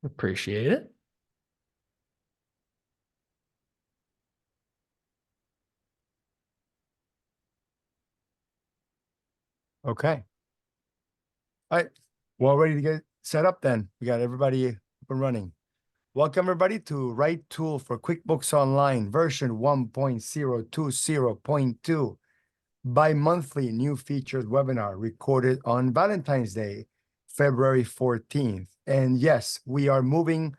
Appreciate it. Okay. All right. Well, ready to get set up then. We got everybody up and running. Welcome everybody to RightTool for QuickBooks Online version 1.020.2 bi-monthly new features webinar recorded on Valentine's Day, February 14th. And yes, we are moving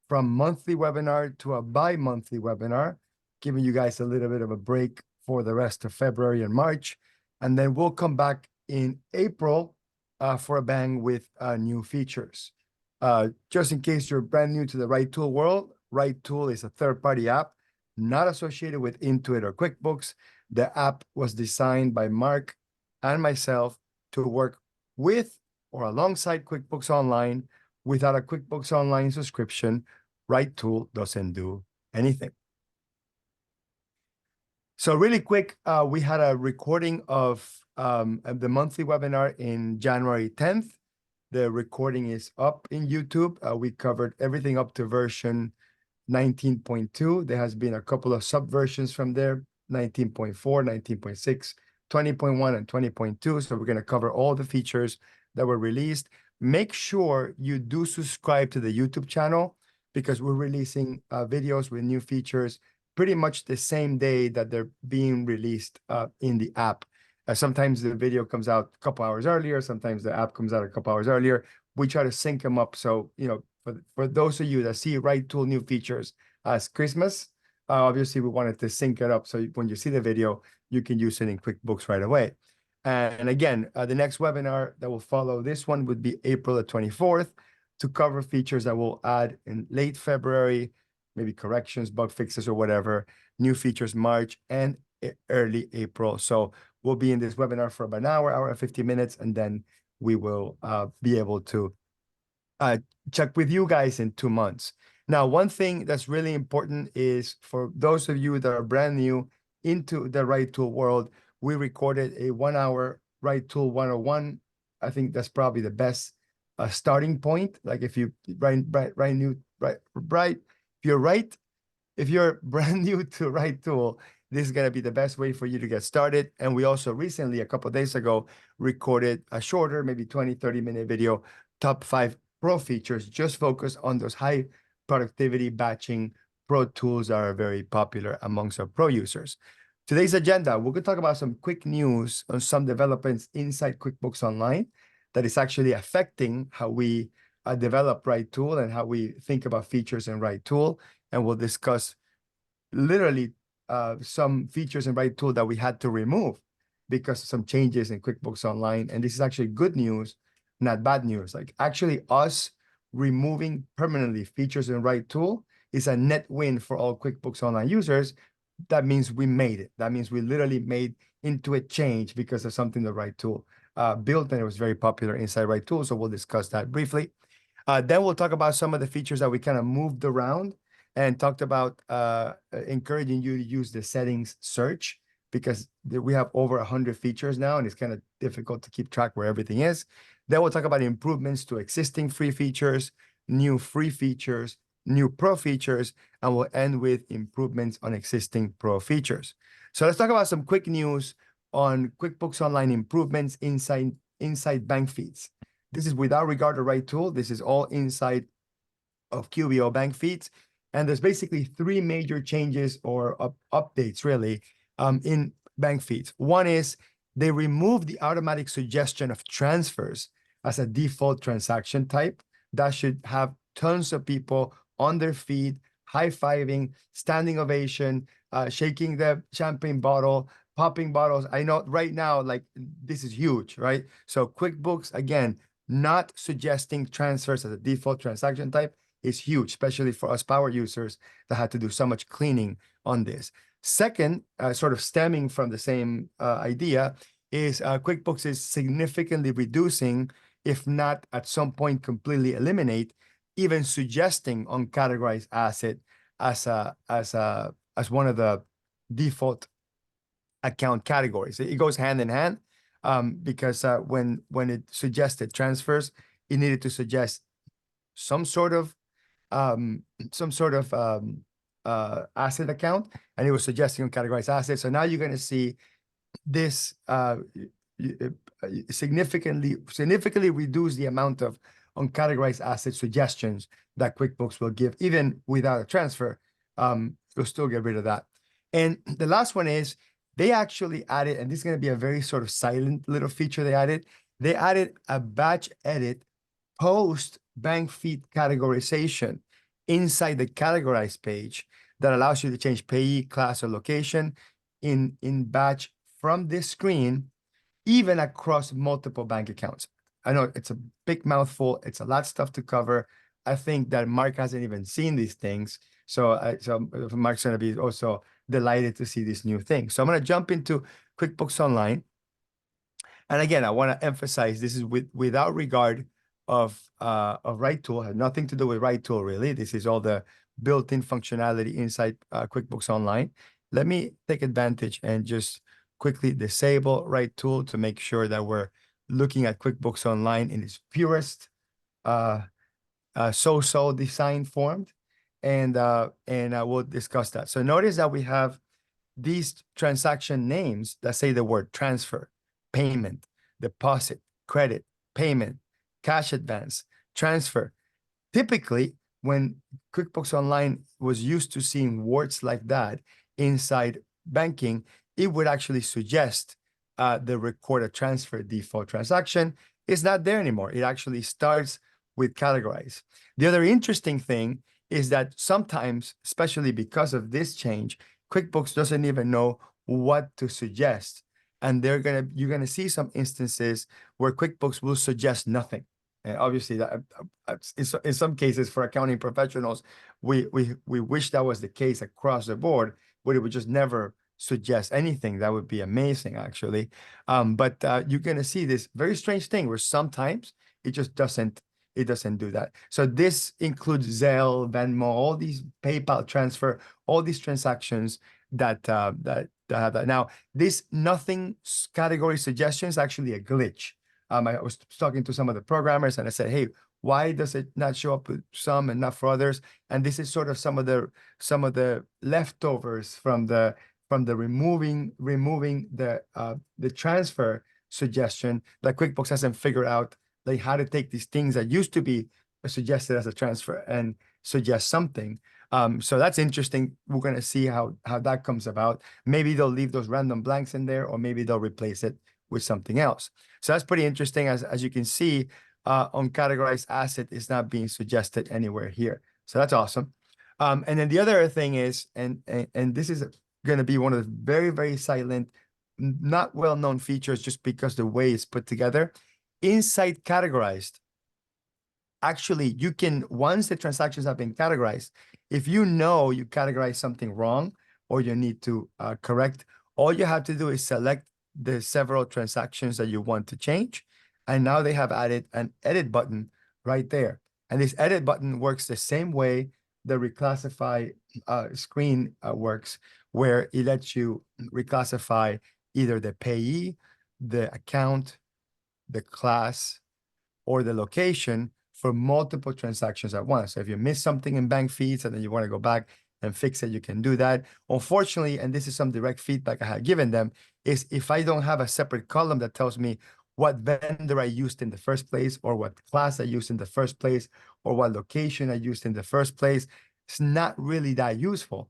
from monthly webinar to a bi-monthly webinar, giving you guys a little bit of a break for the rest of February and March. And then we'll come back in April for a bang with new features. Just in case you're brand new to the RightTool world, RightTool is a third-party app not associated with Intuit or QuickBooks. The app was designed by Mark and myself to work with or alongside QuickBooks Online. Without a QuickBooks Online subscription, RightTool doesn't do anything. So really quick, we had a recording of the monthly webinar in January 10th. The recording is up in YouTube. We covered everything up to version 19.2. There has been a couple of subversions from there, 19.4, 19.6, 20.1, and 20.2. So we're going to cover all the features that were released. Make sure you do subscribe to the YouTube channel because we're releasing videos with new features pretty much the same day that they're being released in the app. Sometimes the video comes out a couple hours earlier. Sometimes the app comes out a couple hours earlier. We try to sync them up. So, you know, for those of you that see RightTool new features as Christmas, obviously we wanted to sync it up. So when you see the video, you can use it in QuickBooks right away. And again, the next webinar that will follow this one would be April the 24th to cover features that we'll add in late February, maybe corrections, bug fixes, or whatever, new features March and early April. So we'll be in this webinar for about an hour and 50 minutes, and then we will be able to check with you guys in 2 months. Now, one thing that's really important is for those of you that are brand new into the RightTool world, we recorded a 1-hour RightTool 101. I think that's probably the best starting point. Like if you if you're brand new to RightTool, this is going to be the best way for you to get started. And we also recently, a couple of days ago, recorded a shorter, maybe 20, 30-minute video, top 5 pro features, just focus on those high productivity batching pro tools that are very popular amongst our pro users. Today's agenda, we're going to talk about some quick news on some developments inside QuickBooks Online that is actually affecting how we develop RightTool and how we think about features in RightTool. And we'll discuss literally some features in RightTool that we had to remove because of some changes in QuickBooks Online. And this is actually good news, not bad news. Like actually us removing permanently features in RightTool is a net win for all QuickBooks Online users. That means we made it. That means we literally made into a change because of something the RightTool built, and it was very popular inside RightTool. So we'll discuss that briefly. Then we'll talk about some of the features that we kind of moved around and talked about encouraging you to use the settings search because we have over 100 features now, and it's kind of difficult to keep track where everything is. Then we'll talk about improvements to existing free features, new free features, new pro features, and we'll end with improvements on existing pro features. So let's talk about some quick news on QuickBooks Online improvements inside bank feeds. This is without regard to RightTool. This is all inside of QBO bank feeds. And there's basically 3 major changes or updates, really, in bank feeds. One is they removed the automatic suggestion of transfers as a default transaction type. That should have tons of people on their feed, high-fiving, standing ovation, shaking the champagne bottle, popping bottles. I know right now, like, this is huge, right? So QuickBooks, again, not suggesting transfers as a default transaction type is huge, especially for us power users that had to do so much cleaning on this. Second, sort of stemming from the same idea, is QuickBooks is significantly reducing, if not at some point completely eliminate, even suggesting uncategorized asset as one of the default account categories. It goes hand in hand because when it suggested transfers, it needed to suggest some sort of some sort of asset account, and it was suggesting categorized assets. So now you're going to see this significantly reduce the amount of uncategorized asset suggestions that QuickBooks will give, even without a transfer. You'll still get rid of that. And the last one is they actually added, and this is going to be a very sort of silent little feature they added. They added a batch edit post bank feed categorization inside the categorized page that allows you to change payee, class, or location in batch from this screen, even across multiple bank accounts. I know it's a big mouthful. It's a lot of stuff to cover. I think that Mark hasn't even seen these things. So Mark's going to be also delighted to see this new thing. So I'm going to jump into QuickBooks Online. And again, I want to emphasize this is without regard of RightTool. Has nothing to do with RightTool, really. This is all the built-in functionality inside QuickBooks Online. Let me take advantage and just quickly disable RightTool to make sure that we're looking at QuickBooks Online in its purest so-so design form. And we'll discuss that. So notice that we have these transaction names that say the word transfer, payment, deposit, credit, payment, cash advance, transfer. Typically, when QuickBooks Online was used to seeing words like that inside banking, it would actually suggest the record a transfer default transaction. It's not there anymore. It actually starts with categorize. The other interesting thing is that sometimes, especially because of this change, QuickBooks doesn't even know what to suggest. And you're gonna see some instances where QuickBooks will suggest nothing. And obviously, that in some cases for accounting professionals, we wish that was the case across the board, where it would just never suggest anything. That would be amazing, actually. But you're gonna see this very strange thing where sometimes it just doesn't do that. So this includes Zelle, Venmo, all these PayPal transfer, all these transactions that have that. Now, this nothing category suggestion is actually a glitch. I was talking to some of the programmers and I said, hey, why does it not show up with some and not for others? And this is sort of some of the leftovers from the removing the transfer suggestion that QuickBooks hasn't figured out, like how to take these things that used to be suggested as a transfer and suggest something. So that's interesting. We're going to see how that comes about. Maybe they'll leave those random blanks in there, or maybe they'll replace it with something else. So that's pretty interesting. As you can see, uncategorized asset is not being suggested anywhere here. So that's awesome. And then the other thing is, and this is going to be one of the very, very silent, not well-known features just because the way it's put together. Inside categorized, actually, you can, once the transactions have been categorized, if you know you categorize something wrong or you need to correct, all you have to do is select the several transactions that you want to change. And now they have added an edit button right there. And this edit button works the same way the reclassify screen works, where it lets you reclassify either the payee, the account, the class, or the location for multiple transactions at once. So if you miss something in bank feeds and then you want to go back and fix it, you can do that. Unfortunately, and this is some direct feedback I had given them, is if I don't have a separate column that tells me what vendor I used in the first place, or what class I used in the first place, or what location I used in the first place, it's not really that useful,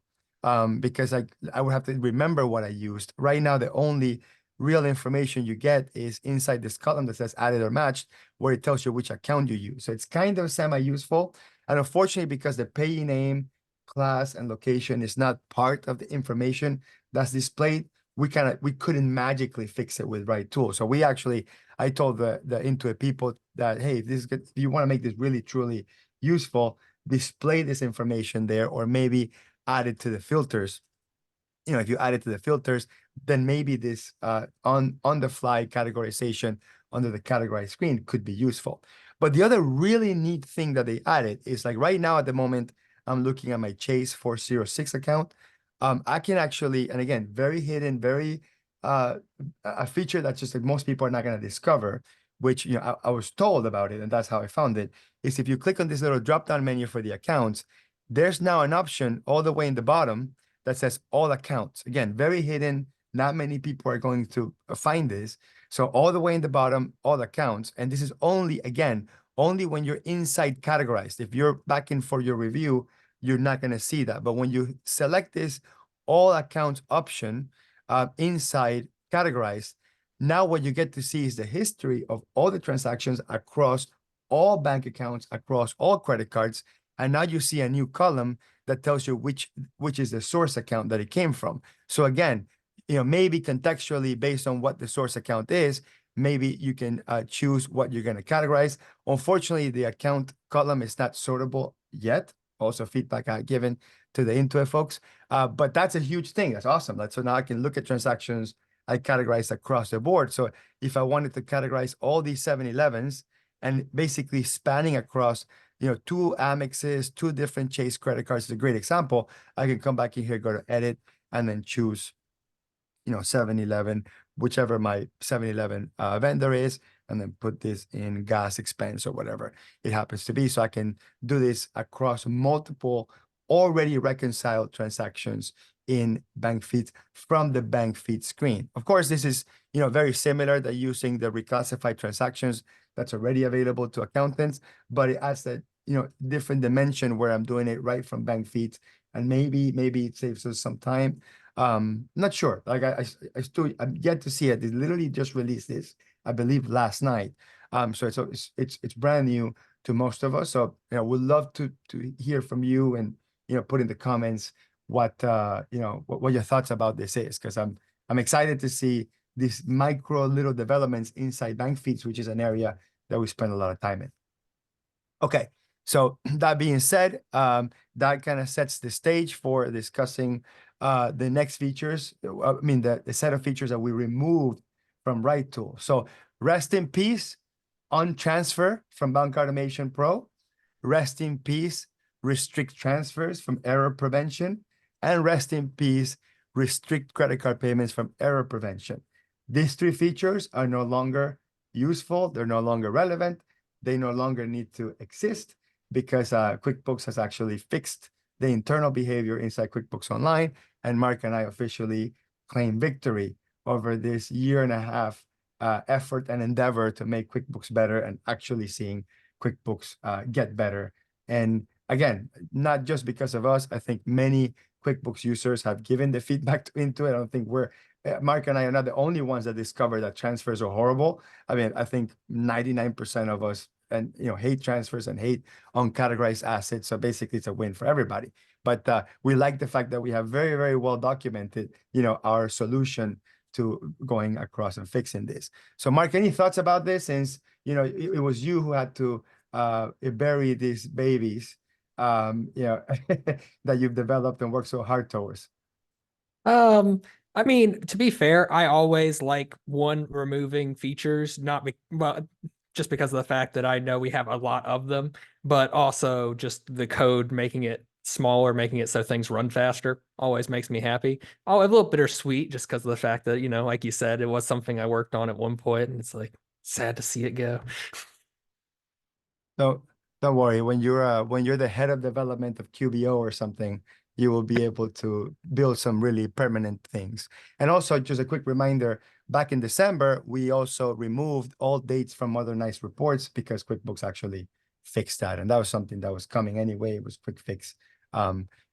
because I would have to remember what I used. Right now, the only real information you get is inside this column that says added or matched, where it tells you which account you use. So it's kind of semi-useful. And unfortunately, because the payee name, class, and location is not part of the information that's displayed, we couldn't magically fix it with RightTool. So I told the Intuit people that, hey, if you want to make this really truly useful, display this information there, or maybe add it to the filters. If you add it to the filters, then maybe this on the fly categorization under the categorized screen could be useful. But the other really neat thing that they added is, like, right now at the moment, I'm looking at my Chase 406 account. I can actually, and again, very hidden, very a feature that's just like most people are not going to discover, which I was told about it, and that's how I found it, is if you click on this little drop-down menu for the accounts, there's now an option all the way in the bottom that says all accounts. Again, very hidden. Not many people are going to find this. So all the way in the bottom, all accounts. And this is only, again, only when you're inside categorized. If you're back in for your review, you're not going to see that. But when you select this all accounts option inside categorized, now what you get to see is the history of all the transactions across all bank accounts, across all credit cards. And now you see a new column that tells you which is the source account that it came from. So again, maybe contextually based on what the source account is, maybe you can choose what you're going to categorize. Unfortunately, the account column is not sortable yet. Also feedback I given to the Intuit folks. But that's a huge thing. That's awesome. So now I can look at transactions I categorize across the board. So if I wanted to categorize all these 7-Elevens and basically spanning across, 2 Amexes, 2 different Chase credit cards is a great example. I can come back in here, go to edit, and then choose 7-Eleven, whichever my 7-Eleven vendor is, and then put this in gas expense or whatever it happens to be. So I can do this across multiple already reconciled transactions in bank feeds from the bank feed screen. Of course, this is very similar to using the reclassified transactions that's already available to accountants, but it adds that different dimension where I'm doing it right from bank feeds, and maybe it saves us some time. Not sure. Like I'm yet to see it. It literally just released this, I believe, last night. So it's brand new to most of us. So we'd love to hear from you and put in the comments what your thoughts about this is, because I'm excited to see these micro little developments inside bank feeds, which is an area that we spend a lot of time in. Okay, so that being said, that kind of sets the stage for discussing the next features. I mean, the set of features that we removed from RightTool. So rest in peace on transfer from Bank Automation Pro. Rest in peace restrict transfers from error prevention. And rest in peace restrict credit card payments from error prevention. These 3 features are no longer useful. They're no longer relevant. They no longer need to exist because QuickBooks has actually fixed the internal behavior inside QuickBooks Online, and Mark and I officially claim victory over this 1.5 year effort and endeavor to make QuickBooks better, and actually seeing QuickBooks get better. And again, not just because of us. I think many QuickBooks users have given the feedback into it. I don't think Mark and I are not the only ones that discovered that transfers are horrible. I mean, I think 99% of us hate transfers and hate uncategorized assets. So basically it's a win for everybody. But we like the fact that we have very, very well documented, our solution to going across and fixing this. So Mark, any thoughts about this, since, it was you who had to bury these babies, that you've developed and worked so hard towards? I mean, to be fair, I always like removing features, just because of the fact that I know we have a lot of them, but also just the code making it smaller, making it so things run faster, always makes me happy. Oh, a little bittersweet just because of the fact that, like you said, it was something I worked on at one point, and it's like sad to see it go. No, don't worry. When you're the head of development of QBO or something, you will be able to build some really permanent things. And also, just a quick reminder, back in December, we also removed all dates from modernized reports because QuickBooks actually fixed that. And that was something that was coming anyway. It was quick fix.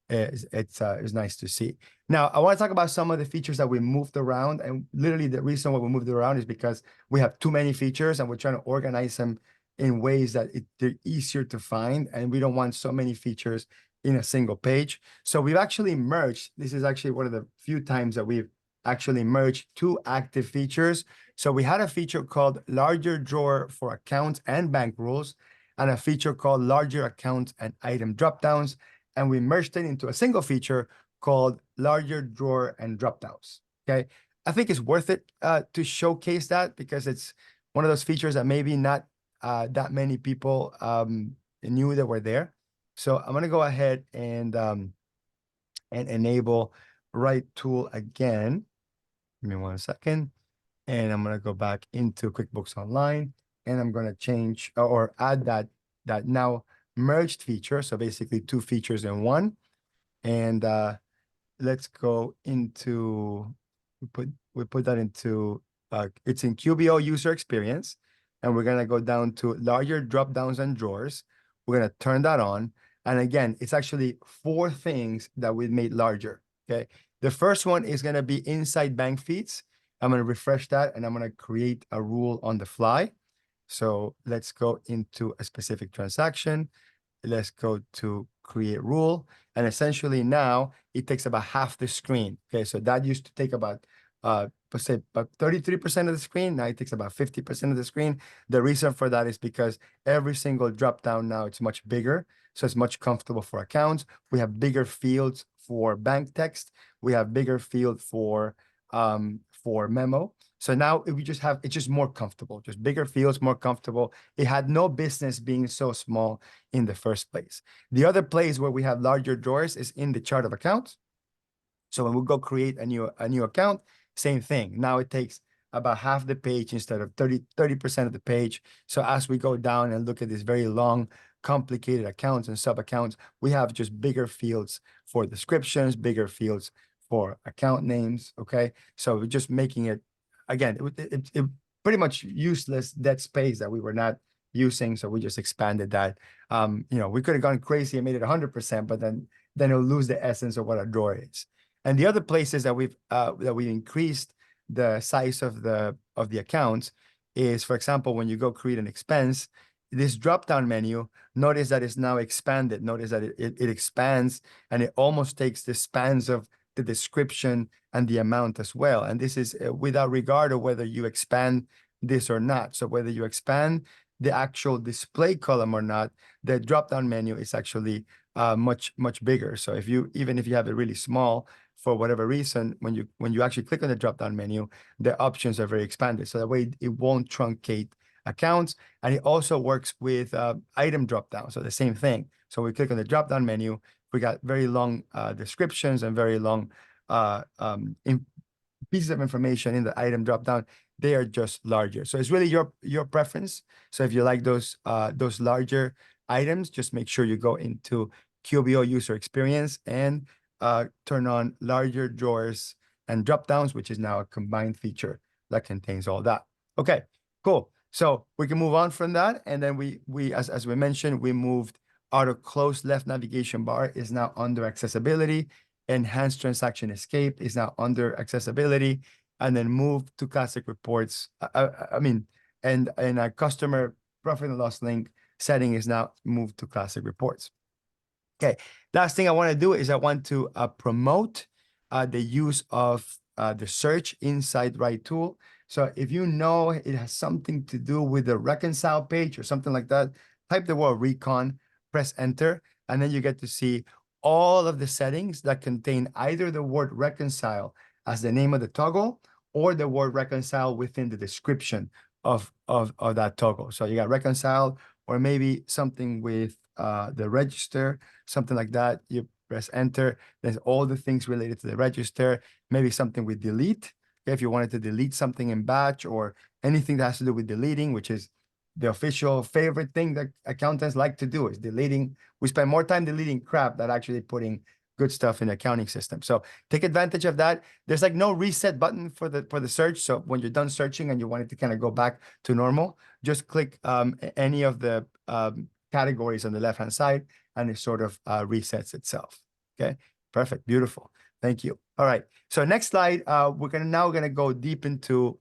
It's nice to see. Now, I want to talk about some of the features that we moved around. And literally the reason why we moved around is because we have too many features and we're trying to organize them in ways that they're easier to find. And we don't want so many features in a single page. So we've actually merged. This is actually one of the few times that we've actually merged 2 active features. So we had a feature called larger drawer for accounts and bank rules, and a feature called larger accounts and item dropdowns. And we merged it into a single feature called larger drawer and dropdowns. Okay. I think it's worth it to showcase that, because it's one of those features that maybe not that many people knew that were there. So I'm going to go ahead and enable RightTool again. Give me 1 second. And I'm going to go back into QuickBooks Online, and I'm going to change or add that that now merged feature. So basically 2 features in one. And let's go into, we put that into, it's in QBO user experience. And we're gonna go down to larger drop downs and drawers. We're gonna turn that on. And again, it's actually 4 things that we made larger, okay? The first one is gonna be inside bank feeds. I'm gonna refresh that and I'm gonna create a rule on the fly. So let's go into a specific transaction. Let's go to create rule. And essentially now it takes about half the screen. Okay, so that used to take about, let's say about 33% of the screen. Now it takes about 50% of the screen. The reason for that is because every single drop down now it's much bigger. So it's much comfortable for accounts. We have bigger fields for bank text. We have bigger field for memo. So now we just have, it's just more comfortable, just bigger fields, more comfortable. It had no business being so small in the first place. The other place where we have larger drawers is in the chart of accounts. So when we go create a new account, same thing. Now it takes about half the page instead of 30% of the page. So as we go down and look at these very long, complicated accounts and sub accounts, we have just bigger fields for descriptions, bigger fields for account names. Okay. So we're just making it, again, it pretty much useless dead space that we were not using. So we just expanded that. We could have gone crazy and made it 100%, but then it'll lose the essence of what a drawer is. And the other places that we've increased the size of the accounts is, for example, when you go create an expense, this drop-down menu, notice that it's now expanded. Notice that it expands and it almost takes the spans of the description and the amount as well. And this is without regard of whether you expand this or not. So whether you expand the actual display column or not, the drop-down menu is actually much bigger. So even if you have it really small, for whatever reason, when you actually click on the drop-down menu, the options are very expanded. So that way it won't truncate accounts. And it also works with item drop-down. So the same thing. So we click on the drop-down menu, we got very long descriptions and very long pieces of information in the item drop-down. They are just larger. So it's really your preference. So if you like those larger items, just make sure you go into QBO user experience and turn on larger drawers and drop-downs, which is now a combined feature that contains all that. Okay, cool. So we can move on from that. And then we as we mentioned, we moved auto close left navigation bar is now under accessibility. Enhanced transaction escape is now under accessibility. And then move to classic reports. And a customer profit and loss link setting is now moved to classic reports. Okay, last thing I want to do is I want to promote the use of the search inside RightTool. So if you know it has something to do with the reconcile page or something like that, type the word recon, press enter, and then you get to see all of the settings that contain either the word reconcile as the name of the toggle or the word reconcile within the description of that toggle. So you got reconcile, or maybe something with the register, something like that. You press enter. There's all the things related to the register, maybe something with delete. If you wanted to delete something in batch or anything that has to do with deleting, which is the official favorite thing that accountants like to do, is deleting. We spend more time deleting crap than actually putting good stuff in the accounting system. So take advantage of that. There's like no reset button for the search. So when you're done searching and you want it to kind of go back to normal, just click any of the categories on the left-hand side and it sort of resets itself. Okay, perfect, beautiful. Thank you. All right, so next slide, we're now gonna go deep into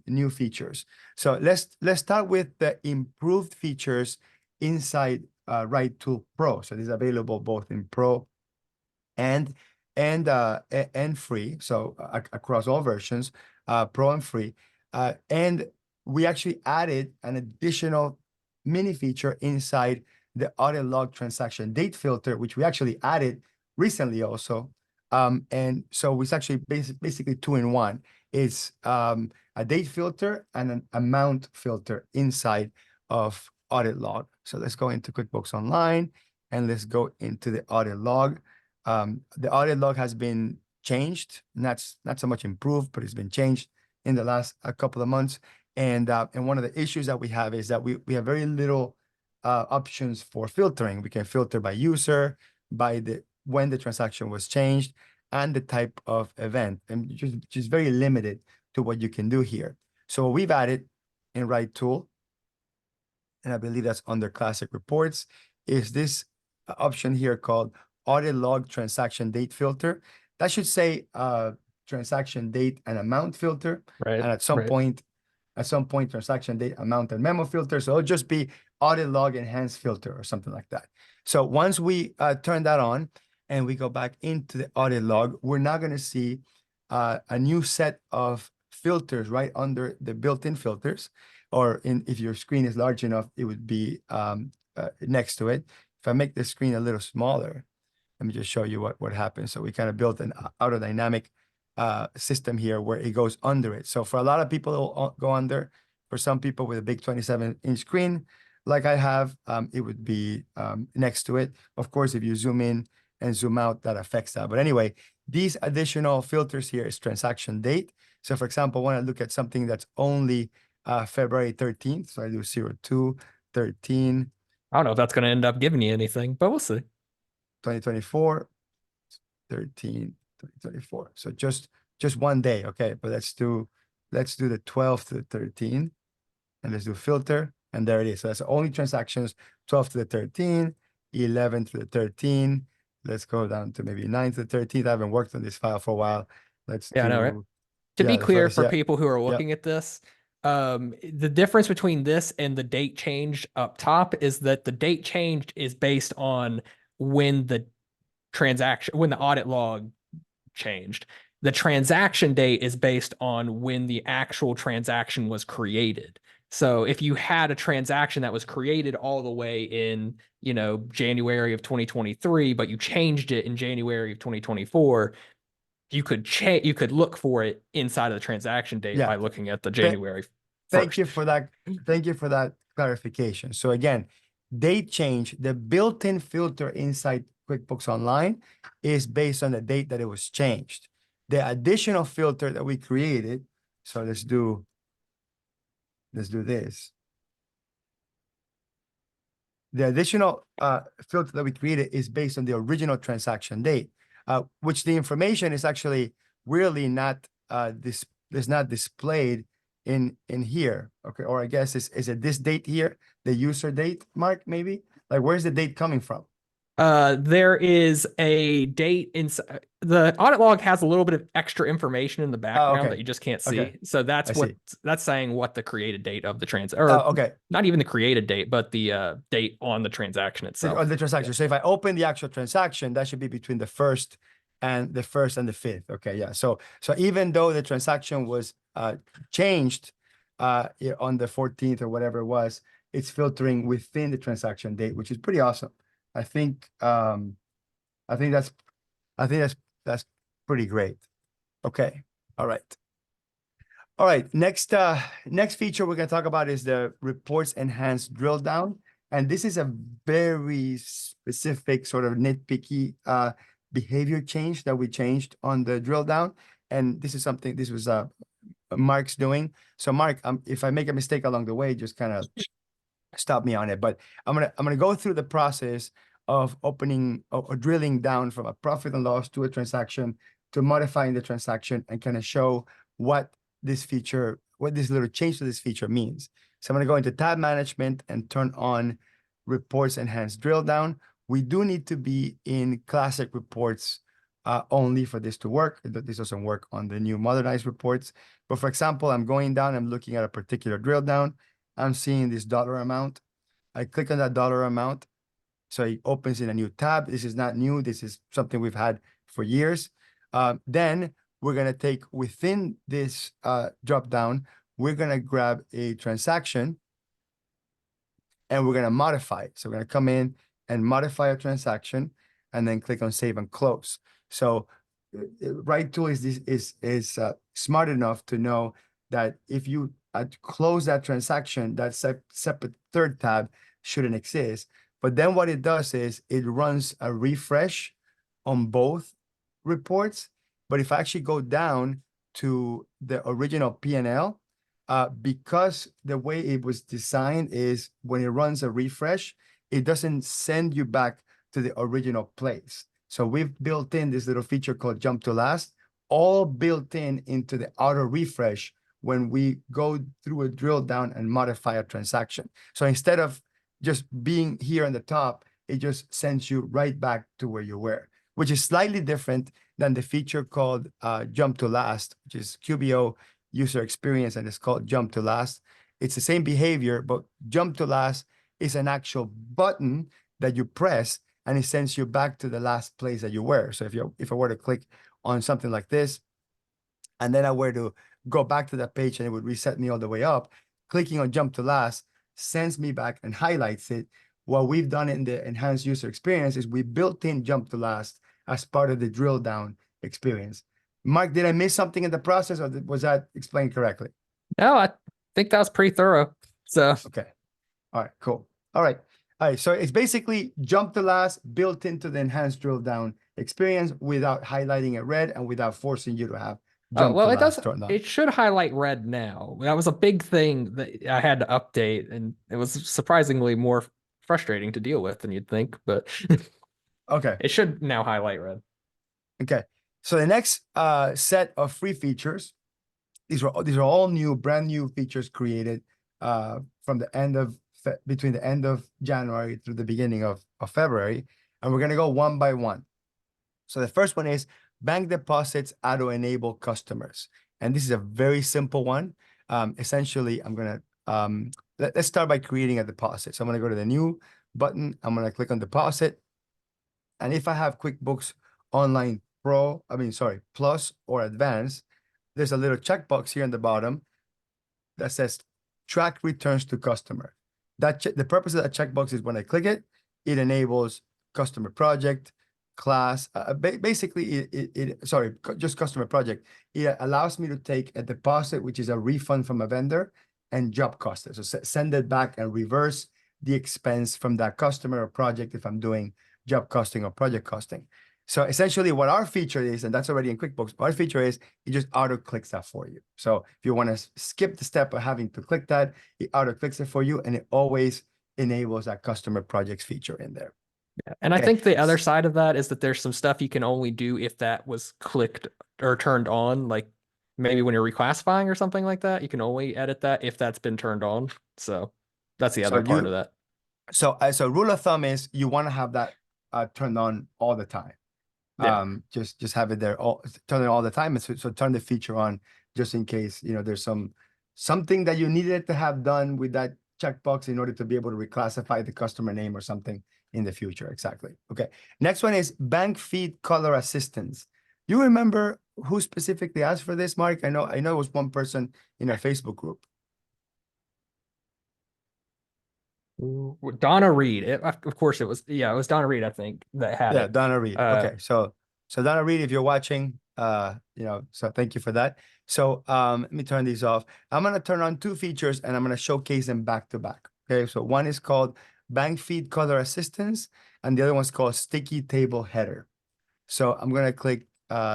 new features. So let's start with the improved features inside RightTool Pro. So this is available both in Pro and free. So across all versions, Pro and free. And we actually added an additional mini feature inside the audit log transaction date filter, which we actually added recently also. And so it's actually basically 2-in-1. It's a date filter and an amount filter inside of audit log. So let's go into QuickBooks Online and let's go into the audit log. The audit log has been changed, not so much improved, but it's been changed in the last couple of months. And one of the issues that we have is that we have very little options for filtering. We can filter by user, by when the transaction was changed, and the type of event, and just very limited to what you can do here. So what we've added in RightTool, and I believe that's under classic reports, is this option here called audit log transaction date filter. That should say transaction date and amount filter. Right. And at some point, transaction date, amount, and memo filter. So it'll just be audit log enhanced filter or something like that. So once we turn that on and we go back into the audit log, we're now going to see a new set of filters right under the built-in filters, or if your screen is large enough, it would be next to it. If I make the screen a little smaller, let me just show you what happens. So we kind of built an autodynamic system here where it goes under it. So for a lot of people, it'll go under. For some people with a big 27-inch screen, like I have, it would be next to it. Of course, if you zoom in and zoom out, that affects that. But anyway, these additional filters here is transaction date. So for example, when I look at something that's only February 13th, so I do 02/13. I don't know if that's going to end up giving you anything, but we'll see. 2024, 13, 2024. So just one day, okay. But let's do the 12th to the 13th, and let's do filter, and there it is. So that's only transactions 12 to the 13, 11 to the 13. Let's go down to maybe 9 to the 13th. I haven't worked on this file for a while. Let's Yeah, I know, right? To be the clear first, for people who are looking at this, the difference between this and the date change up top is that the date changed is based on when the audit log changed. The transaction date is based on when the actual transaction was created. So if you had a transaction that was created all the way in, January of 2023, but you changed it in January of 2024, you could look for it inside of the transaction date by looking at the January 1st. Thank you for that. Thank you for that clarification. So again, date change, the built-in filter inside QuickBooks Online is based on the date that it was changed. The additional filter that we created, so let's do this. The additional filter that we created is based on the original transaction date, which the information is actually really not is not displayed in here. Okay, or I guess is it this date here, the user date, Mark? Maybe like where's the date coming from? There is a date inside the audit log has a little bit of extra information in the background that you just can't see. So that's that's saying what the created date of the okay, not even the created date, but the date on the transaction itself. On the transaction. So if I open the actual transaction, that should be between the 1st and the 5th. Okay, yeah. So even though the transaction was changed on the 14th or whatever it was, it's filtering within the transaction date, which is pretty awesome. I think that's pretty great. Okay. All right. Next feature we're going to talk about is the reports enhanced drill down. And this is a very specific sort of nitpicky behavior change that we changed on the drill down. And this was Mark's doing. So Mark, if I make a mistake along the way, just kind of stop me on it. But I'm gonna go through the process of opening or drilling down from a profit and loss to a transaction to modifying the transaction and kind of show what this little change to this feature means. So I'm going to go into tab management and turn on reports enhanced drill down. We do need to be in classic reports only for this to work. This doesn't work on the new modernized reports. But for example, I'm going down, I'm looking at a particular drill down. I'm seeing this dollar amount. I click on that dollar amount. So it opens in a new tab. This is not new. This is something we've had for years. Then we're going to take within this drop down, we're going to grab a transaction and we're going to modify it. So we're going to come in and modify a transaction and then click on save and close. So RightTool is smart enough to know that if you close that transaction, that separate third tab shouldn't exist. But then what it does is it runs a refresh on both reports. But if I actually go down to the original P&L, because the way it was designed is when it runs a refresh, it doesn't send you back to the original place. So we've built in this little feature called jump to last, all built in into the auto refresh when we go through a drill down and modify a transaction. So instead of just being here on the top, it just sends you right back to where you were, which is slightly different than the feature called jump to last, which is QBO user experience, and it's called jump to last. It's the same behavior, but jump to last is an actual button that you press and it sends you back to the last place that you were. So if I were to click on something like this, and then I were to go back to that page and it would reset me all the way up, clicking on jump to last sends me back and highlights it. What we've done in the enhanced user experience is we built in jump to last as part of the drill down experience. Mark, did I miss something in the process, or was that explained correctly? No, I think that was pretty thorough. So Okay. All right, cool. All right. All right. So it's basically jump to last built into the enhanced drill down experience without highlighting it red and without forcing you to have jump well, to it does. last turned on. It should highlight red now. That was a big thing that I had to update, and it was surprisingly more frustrating to deal with than you'd think. But Okay. it should now highlight red. Okay. So the next set of free features, these are all new, brand new features created from the end of between the end of January through the beginning of February, and we're gonna go one by one. So the first one is bank deposits auto-enable customers, and this is a very simple one. Essentially, I'm gonna let's start by creating a deposit. So I'm gonna go to the new button. I'm gonna click on deposit, and if I have QuickBooks Online Plus or Advanced, there's a little checkbox here in the bottom that says track returns to customer. The purpose of that checkbox is when I click it, it enables customer project, class, basically just customer project. It allows me to take a deposit, which is a refund from a vendor, and job cost it. So send it back and reverse the expense from that customer or project if I'm doing job costing or project costing. So essentially what our feature is, and that's already in QuickBooks, our feature is it just auto clicks that for you. So if you want to skip the step of having to click that, it auto clicks it for you, and it always enables that customer projects feature in there. And I Okay. think the other side of that is that there's some stuff you can only do if that was clicked or turned on, like maybe when you're reclassifying or something like that, you can only edit that if that's been turned on. So that's the other part of that. So rule of thumb is you want to have that turned on all the time. Yeah. Just have it there, turn it all the time. And so turn the feature on just in case, there's something that you needed to have done with that checkbox in order to be able to reclassify the customer name or something in the future. Exactly. Okay. Next one is bank feed color assistance. You remember who specifically asked for this, Mark? I know it was one person in our Facebook group. Donna Reed. Of course, it was Donna Reed, I think, that had Yeah, it. Donna Reed. Okay, so Donna Reed, if you're watching, so thank you for that. So let me turn these off. I'm gonna turn on two features and I'm gonna showcase them back to back. Okay, so one is called Bank Feed Color Assistance, and the other one's called Sticky Table Header. So I'm gonna click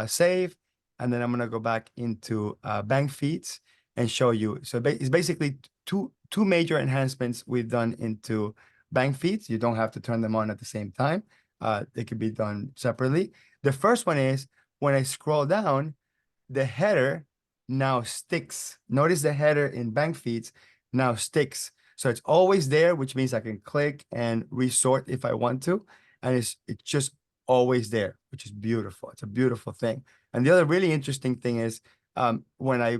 save, and then I'm gonna go back into bank feeds and show you. So it's basically two major enhancements we've done into bank feeds. You don't have to turn them on at the same time. They could be done separately. The first one is when I scroll down, the header now sticks. Notice the header in bank feeds now sticks. So it's always there, which means I can click and resort if I want to. And it's just always there, which is beautiful. It's a beautiful thing. And the other really interesting thing is when I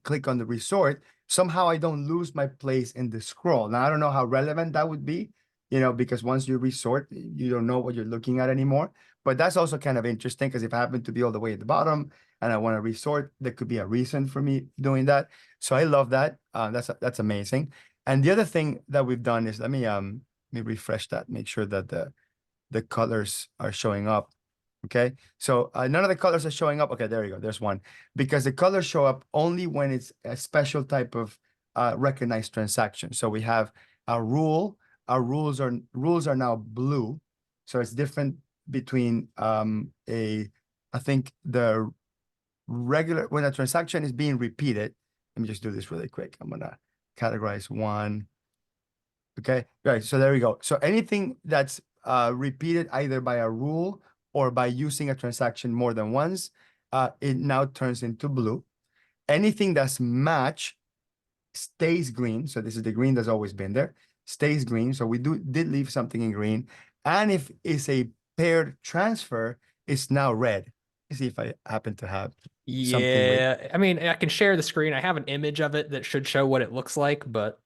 click on the resort, somehow I don't lose my place in the scroll. Now, I don't know how relevant that would be, because once you resort, you don't know what you're looking at anymore. But that's also kind of interesting because if I happen to be all the way at the bottom and I want to resort, there could be a reason for me doing that. So I love that. That's amazing. And the other thing that we've done is let me refresh that, make sure that the colors are showing up. Okay, so none of the colors are showing up. Okay, there you go. There's one, because the colors show up only when it's a special type of recognized transaction. So we have a rule. Our rules are now blue, so it's different between I think the when a transaction is being repeated, let me just do this really quick. I'm gonna categorize one. Okay, right. So there we go. So anything that's repeated either by a rule or by using a transaction more than once, it now turns into blue. Anything that's match stays green. So this is the green that's always been there, stays green. So we did leave something in green. And if it's a paired transfer, it's now red. Let's see if I happen to have something with, Yeah, I mean, I can share the screen. I have an image of it that should show what it looks like, but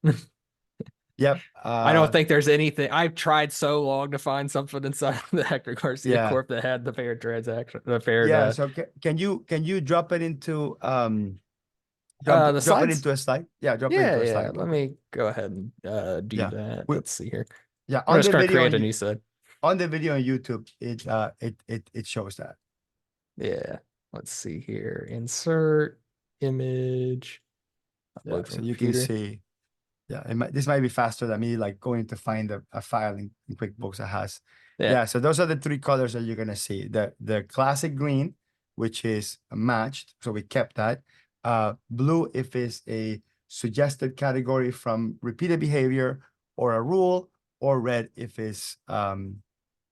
yep. I don't think there's anything. I've tried so long to find something inside of the Hector Garcia Yeah. Corp that had the paired transaction, the paired Yeah. So can you drop it into the drop it slides. into a slide? Yeah, drop it Yeah, into a yeah. slide real Let quick. me go ahead and do Yeah. that. We, Let's see here. yeah, I'm on just the gonna video create on a you new set. on the video on YouTube, it shows that. Yeah. Let's see here. Insert image. Yeah, Upload from so you can computer. see. Yeah, this might be faster than me like going to find a file in QuickBooks that has. Yeah. Yeah, so those are the three colors that you're gonna see. The classic green, which is matched, so we kept that. Blue if it's a suggested category from repeated behavior or a rule, or red if it's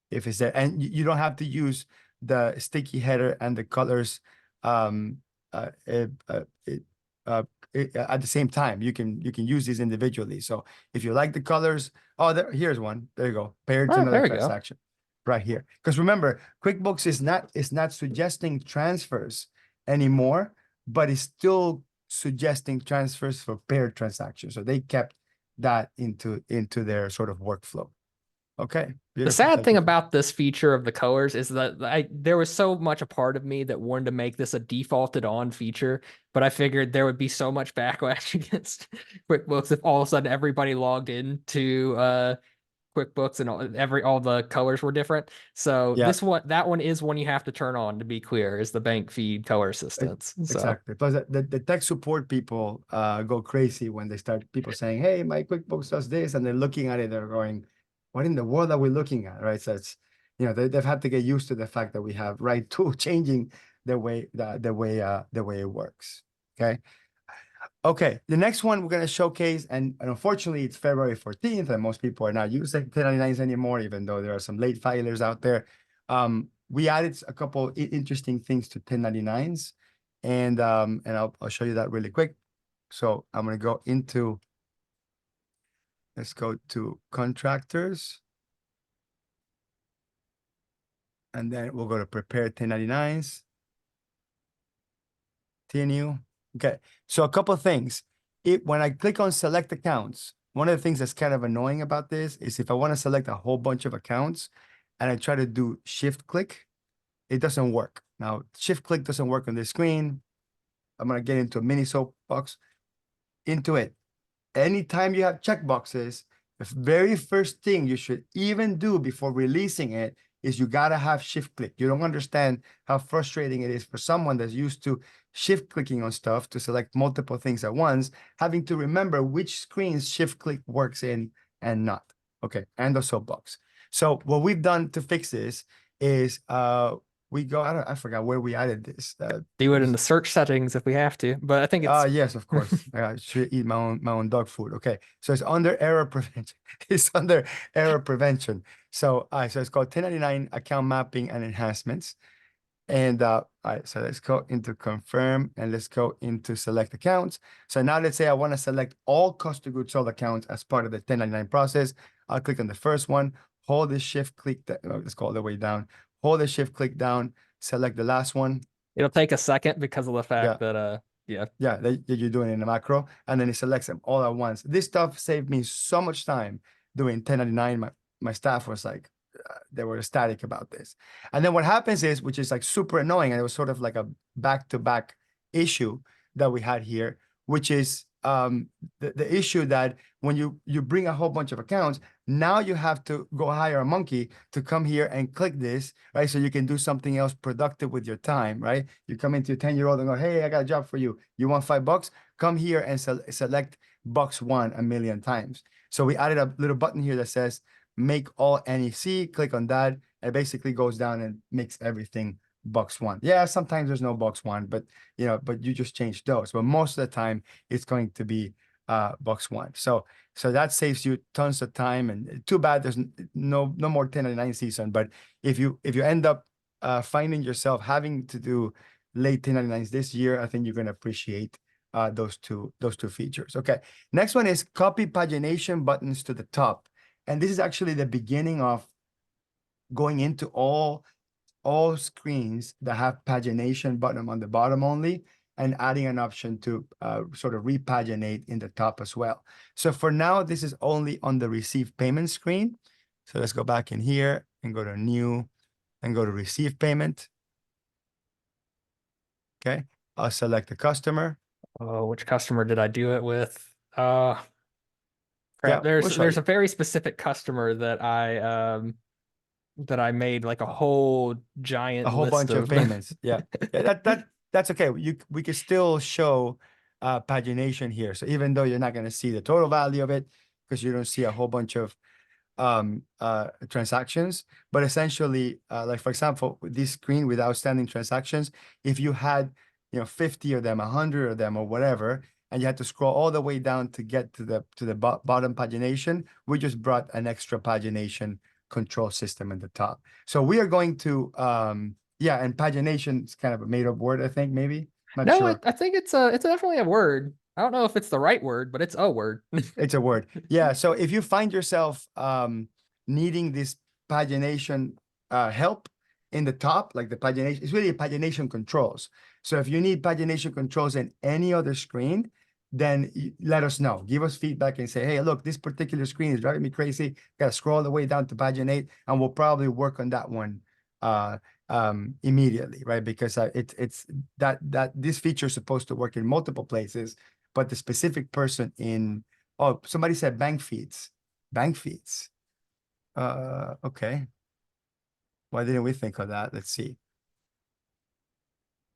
there. And you don't have to use the sticky header and the colors um, uh, uh, uh, it, uh, at the same time. You can use these individually. So if you like the colors, oh, here's one. There you go. Paired to Oh, another there we go. transaction right here. Because remember, QuickBooks is not suggesting transfers anymore, but it's still suggesting transfers for paired transactions. So they kept that into their sort of workflow. Okay, The beautiful. sad Thank thing you. about this feature of the colors is that there was so much a part of me that wanted to make this a defaulted on feature, but I figured there would be so much backlash against QuickBooks if all of a sudden everybody logged into QuickBooks and all the colors were different. So Yeah, that one is one you have to turn on to be clear, is the bank feed color e- assistance. So exactly. Plus, the tech support people go crazy when they start people saying, "Hey, my QuickBooks does this," and they're looking at it, they're going, "What in the world are we looking at?" Right? So it's they've had to get used to the fact that we have right tool changing the way it works. Okay. Okay, the next one we're going to showcase, and unfortunately, it's February 14th, and most people are not using 1099s anymore, even though there are some late filers out there. We added a couple interesting things to 1099s, and I'll show you that really quick. So I'm going to go into, let's go to contractors, and then we'll go to prepare 1099s, continue. Okay, so a couple of things. When I click on select accounts, one of the things that's kind of annoying about this is if I want to select a whole bunch of accounts and I try to do shift click, it doesn't work. Now, shift click doesn't work on this screen. I'm going to get into a mini soapbox into it. Anytime you have checkboxes, the very first thing you should even do before releasing it is you got to have shift click. You don't understand how frustrating it is for someone that's used to shift clicking on stuff to select multiple things at once, having to remember which screens shift click works in and not. Okay, and the soapbox. So what we've done to fix this is we go, I forgot where we added this. do it in the search settings if we have to, but I think it's Yes, of course. I should eat my own dog food. Okay. So it's under error prevention. It's under error prevention. So it's called 1099 account mapping and enhancements. And all right, so let's go into confirm and let's go into select accounts. So now let's say I want to select all cost of goods sold accounts as part of the 1099 process. I'll click on the first one, hold the shift click, let's go all the way down, hold the shift click down, select the last one. it'll take a second because of the fact Yeah. that yeah. Yeah, that you're doing in the macro, and then it selects them all at once. This stuff saved me so much time doing 1099. My staff was like, they were ecstatic about this. And then what happens is, which is like super annoying, and it was sort of like a back-to-back issue that we had here, which is the issue that when you bring a whole bunch of accounts, now you have to go hire a monkey to come here and click this, right? So you can do something else productive with your time, right? You come into a 10-year-old and go, hey, I got a job for you. You want $5? Come here and select box one a million times. So we added a little button here that says make all NEC, click on that. It basically goes down and makes everything box one. Yeah, sometimes there's no box one, but but you just change those. But most of the time, it's going to be box one. So that saves you tons of time. And too bad there's no more 1099 season. But if you end up finding yourself having to do late 1099s this year, I think you're going to appreciate those two features. Okay, next one is copy pagination buttons to the top, and this is actually the beginning of going into all screens that have pagination button on the bottom only, and adding an option to sort of repaginate in the top as well. So for now, this is only on the receive payment screen. So let's go back in here and go to new and go to receive payment. Okay, I'll select the customer. Oh, which customer did I do it with? Yeah, Crap. we'll show There's you a very specific customer that I made like a whole giant a whole list bunch of of. payments. Yeah, yeah, that's okay. We can still show pagination here. So even though you're not going to see the total value of it because you don't see a whole bunch of transactions, but essentially, like for example, this screen with outstanding transactions, if you had 50 of them, 100 of them, or whatever, and you had to scroll all the way down to get to the bottom pagination, we just brought an extra pagination control system in the top. So we are going to yeah, and pagination is kind of a made-up word, I think, maybe. Not No, sure. I think it's definitely a word. I don't know if it's the right word, but it's a word. It's a word. Yeah. So if you find yourself needing this pagination help in the top, like the pagination, it's really pagination controls. So if you need pagination controls in any other screen, then let us know. Give us feedback and say, hey, look, this particular screen is driving me crazy. Got to scroll all the way down to paginate, and we'll probably work on that one immediately, right? Because it's that this feature is supposed to work in multiple places, but the specific person in, oh, somebody said bank feeds. Bank feeds. Okay. Why didn't we think of that? Let's see.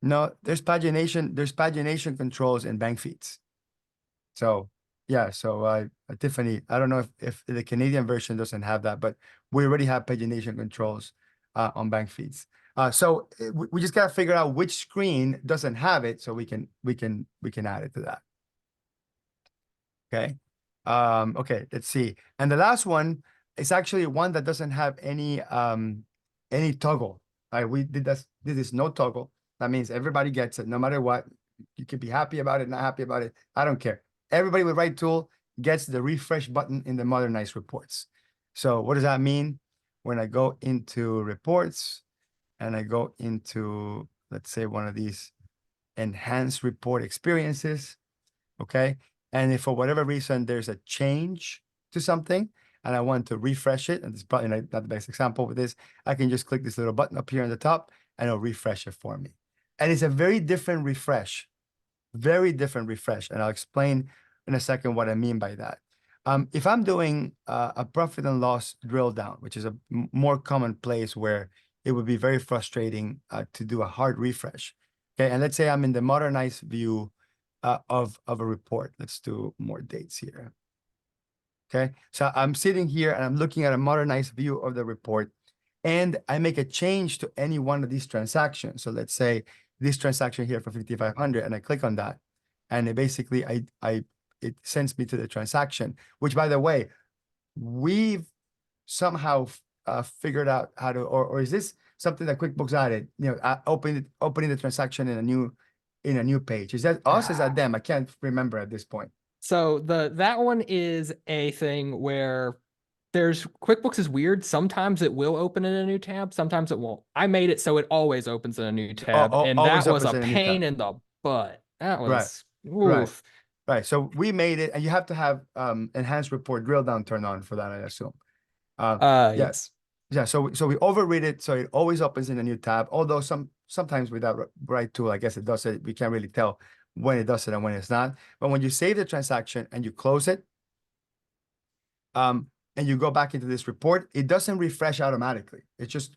No, there's pagination controls in bank feeds. So yeah, so Tiffany, I don't know if the Canadian version doesn't have that, but we already have pagination controls on bank feeds. So we just gotta figure out which screen doesn't have it, so we can add it to that. Okay. Okay, let's see. And the last one is actually one that doesn't have any toggle. We did this. This is no toggle. That means everybody gets it, no matter what. You could be happy about it, not happy about it. I don't care. Everybody with RightTool gets the refresh button in the modernized reports. So what does that mean? When I go into reports and I go into, let's say, one of these enhanced report experiences, okay? And if for whatever reason there's a change to something and I want to refresh it, and this is probably not the best example with this, I can just click this little button up here on the top and it'll refresh it for me. And it's a very different refresh, and I'll explain in a second what I mean by that. If I'm doing a profit and loss drill down, which is a more common place where it would be very frustrating to do a hard refresh, okay? And let's say I'm in the modernized view of a report. Let's do more dates here. Okay, so I'm sitting here and I'm looking at a modernized view of the report, and I make a change to any one of these transactions. So let's say this transaction here for 5,500, and I click on that, and it basically it sends me to the transaction. Which, by the way, we've somehow figured out how to, or is this something that QuickBooks added? Opening the transaction in a new page. Is that us? Is that them? I can't remember at this point. So that one is a thing where there's QuickBooks is weird. Sometimes it will open in a new tab, sometimes it won't. I made it so it always opens in a new tab, and that Always was opens a in a new tab. pain in the butt. That Right, was right, oof. right. So we made it, and you have to have enhanced report drill down turned on for that, I assume. Yeah, Yes. yeah. So we overread it, so it always opens in a new tab. Although sometimes without RightTool, I guess it does it. We can't really tell when it does it and when it's not. But when you save the transaction and you close it, and you go back into this report, it doesn't refresh automatically. It just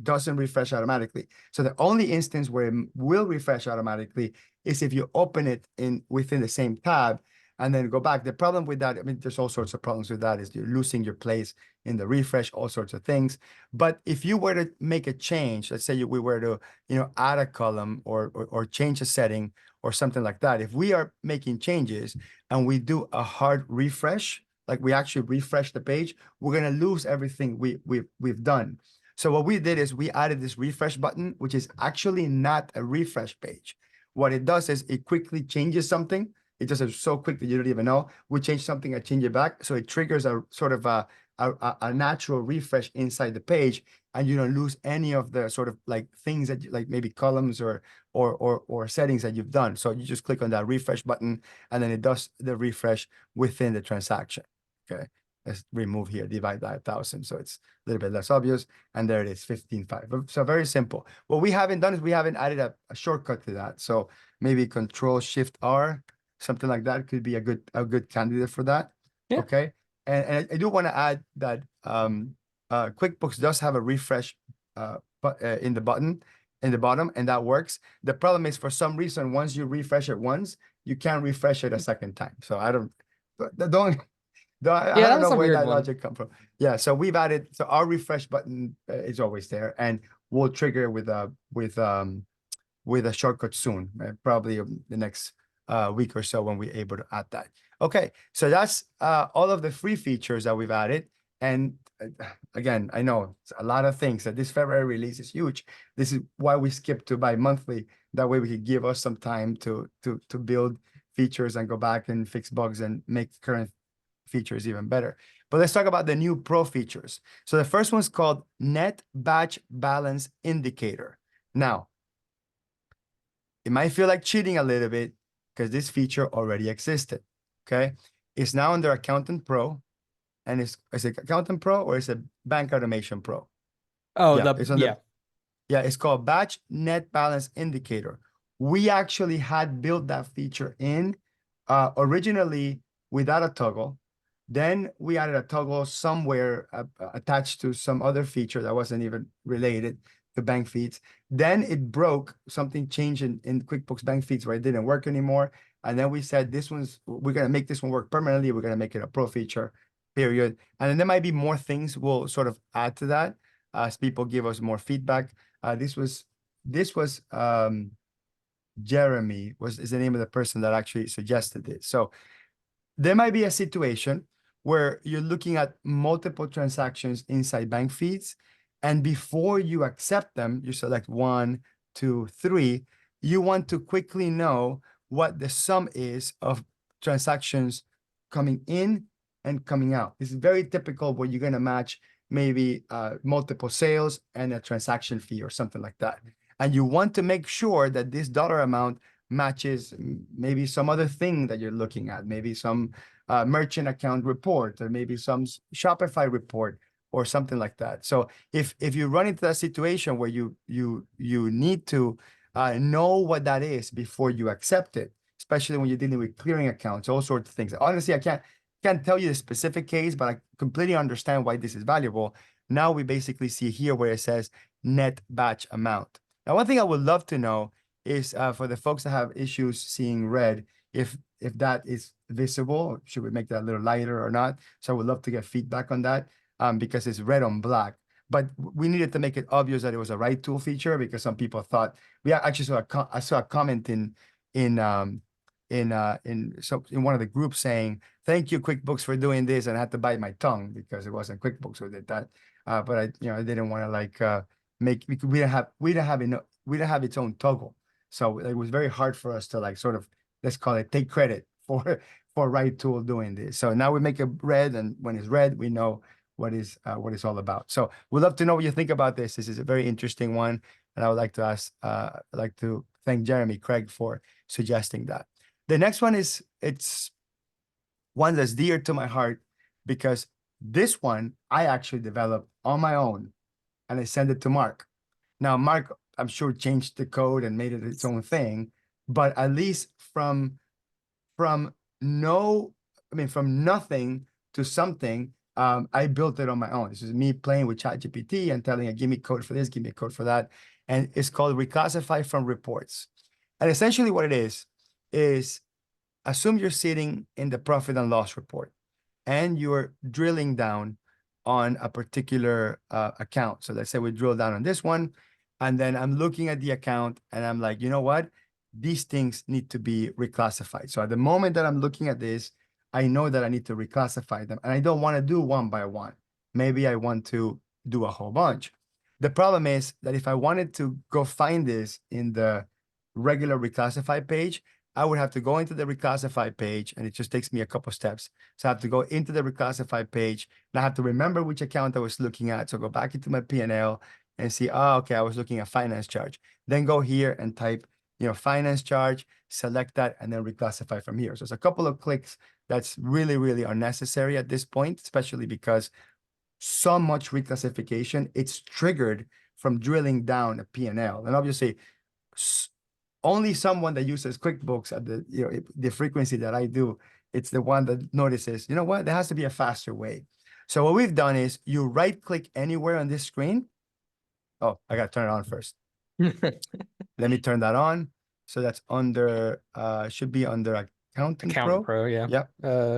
doesn't refresh automatically. So the only instance where it will refresh automatically is if you open it within the same tab, and then go back. The problem with that, I mean, there's all sorts of problems with that, is you're losing your place in the refresh, all sorts of things. But if you were to make a change, let's say we were to, add a column or change a setting or something like that, if we are making changes and we do a hard refresh, like we actually refresh the page, we're going to lose everything we've done. So what we did is we added this refresh button, which is actually not a refresh page. What it does is it quickly changes something. It does it so quick that you don't even know. We change something, I change it back. So it triggers a sort of a natural refresh inside the page, and you don't lose any of the sort of like things that like maybe columns or settings that you've done. So you just click on that refresh button, and then it does the refresh within the transaction. Okay. Let's remove here, divide by 1,000. So it's a little bit less obvious. And there it is, 15.5. So very simple. What we haven't done is we haven't added a shortcut to that. So maybe Control-Shift-R, something like that could be a good candidate for that. Yeah. Okay. And I do want to add that QuickBooks does have a refresh in the button in the bottom, and that works. The problem is, for some reason, once you refresh it once, you can't refresh it a second time. So I don't Yeah, that don't was know a where weird that one. logic come from. Yeah, so we've added, so our refresh button is always there, and we'll trigger with a shortcut soon, probably the next week or so when we're able to add that. Okay, so that's all of the free features that we've added. And again, I know it's a lot of things that this February release is huge. This is why we skipped to bi-monthly. That way we could give us some time to build features and go back and fix bugs and make current features even better. But let's talk about the new pro features. So the first one's called Net Batch Balance Indicator. Now, it might feel like cheating a little bit because this feature already existed. Okay. It's now under Accountant Pro. And is it Accountant Pro or is it Bank Automation Pro? Oh, Yeah, it's under, yeah. yeah, it's called Batch Net Balance Indicator. We actually had built that feature in originally without a toggle. Then we added a toggle somewhere attached to some other feature that wasn't even related to bank feeds. Then it broke, something changed in QuickBooks bank feeds where it didn't work anymore. And then we said, we're going to make this one work permanently. We're going to make it a pro feature, period. And then there might be more things we'll sort of add to that as people give us more feedback. This was Jeremy is the name of the person that actually suggested it. So there might be a situation where you're looking at multiple transactions inside bank feeds, and before you accept them, you select 1, 2, 3. You want to quickly know what the sum is of transactions coming in and coming out. This is very typical where you're going to match maybe multiple sales and a transaction fee or something like that. And you want to make sure that this dollar amount matches maybe some other thing that you're looking at, maybe some merchant account report, or maybe some Shopify report or something like that. So if you run into that situation where you need to know what that is before you accept it, especially when you're dealing with clearing accounts, all sorts of things. Honestly, I can't tell you the specific case, but I completely understand why this is valuable. Now we basically see here where it says net batch amount. Now, one thing I would love to know is for the folks that have issues seeing red, if that is visible, should we make that a little lighter or not? So I would love to get feedback on that because it's red on black. But we needed to make it obvious that it was a RightTool feature, because some people thought, we actually I saw a comment in one of the groups saying, "Thank you, QuickBooks, for doing this," and I had to bite my tongue because it wasn't QuickBooks who did that. But I didn't want to like we didn't have its own toggle. So it was very hard for us to like sort of, let's call it, take credit for RightTool doing this. So now we make it red, and when it's red, we know what it's all about. So we'd love to know what you think about this. This is a very interesting one, and I would like to thank Jeremy Craig for suggesting that. The next one it's one that's dear to my heart, because this one I actually developed on my own, and I sent it to Mark. Now, Mark, I'm sure, changed the code and made it its own thing, but at least from nothing to something, I built it on my own. This is me playing with ChatGPT and telling it, give me code for this, give me code for that. And it's called Reclassify from Reports. And essentially what it is assume you're sitting in the profit and loss report and you're drilling down on a particular account. So let's say we drill down on this one, and then I'm looking at the account and I'm like, you know what? These things need to be reclassified. So at the moment that I'm looking at this, I know that I need to reclassify them, and I don't want to do one by one. Maybe I want to do a whole bunch. The problem is that if I wanted to go find this in the regular reclassify page, I would have to go into the reclassify page, and it just takes me a couple steps. So I have to go into the reclassify page, and I have to remember which account I was looking at. So go back into my P&L and see, oh, okay, I was looking at finance charge. Then go here and type, finance charge, select that, and then reclassify from here. So it's a couple of clicks that's really, really unnecessary at this point, especially because so much reclassification, it's triggered from drilling down a P&L. And obviously, only someone that uses QuickBooks at the frequency that I do, it's the one that notices, you know what, there has to be a faster way. So what we've done is you right click anywhere on this screen. Oh, I got to turn it on first. Let me turn that on. So that's under, should be under Accountant Accountant Pro. Pro, yeah. Yep.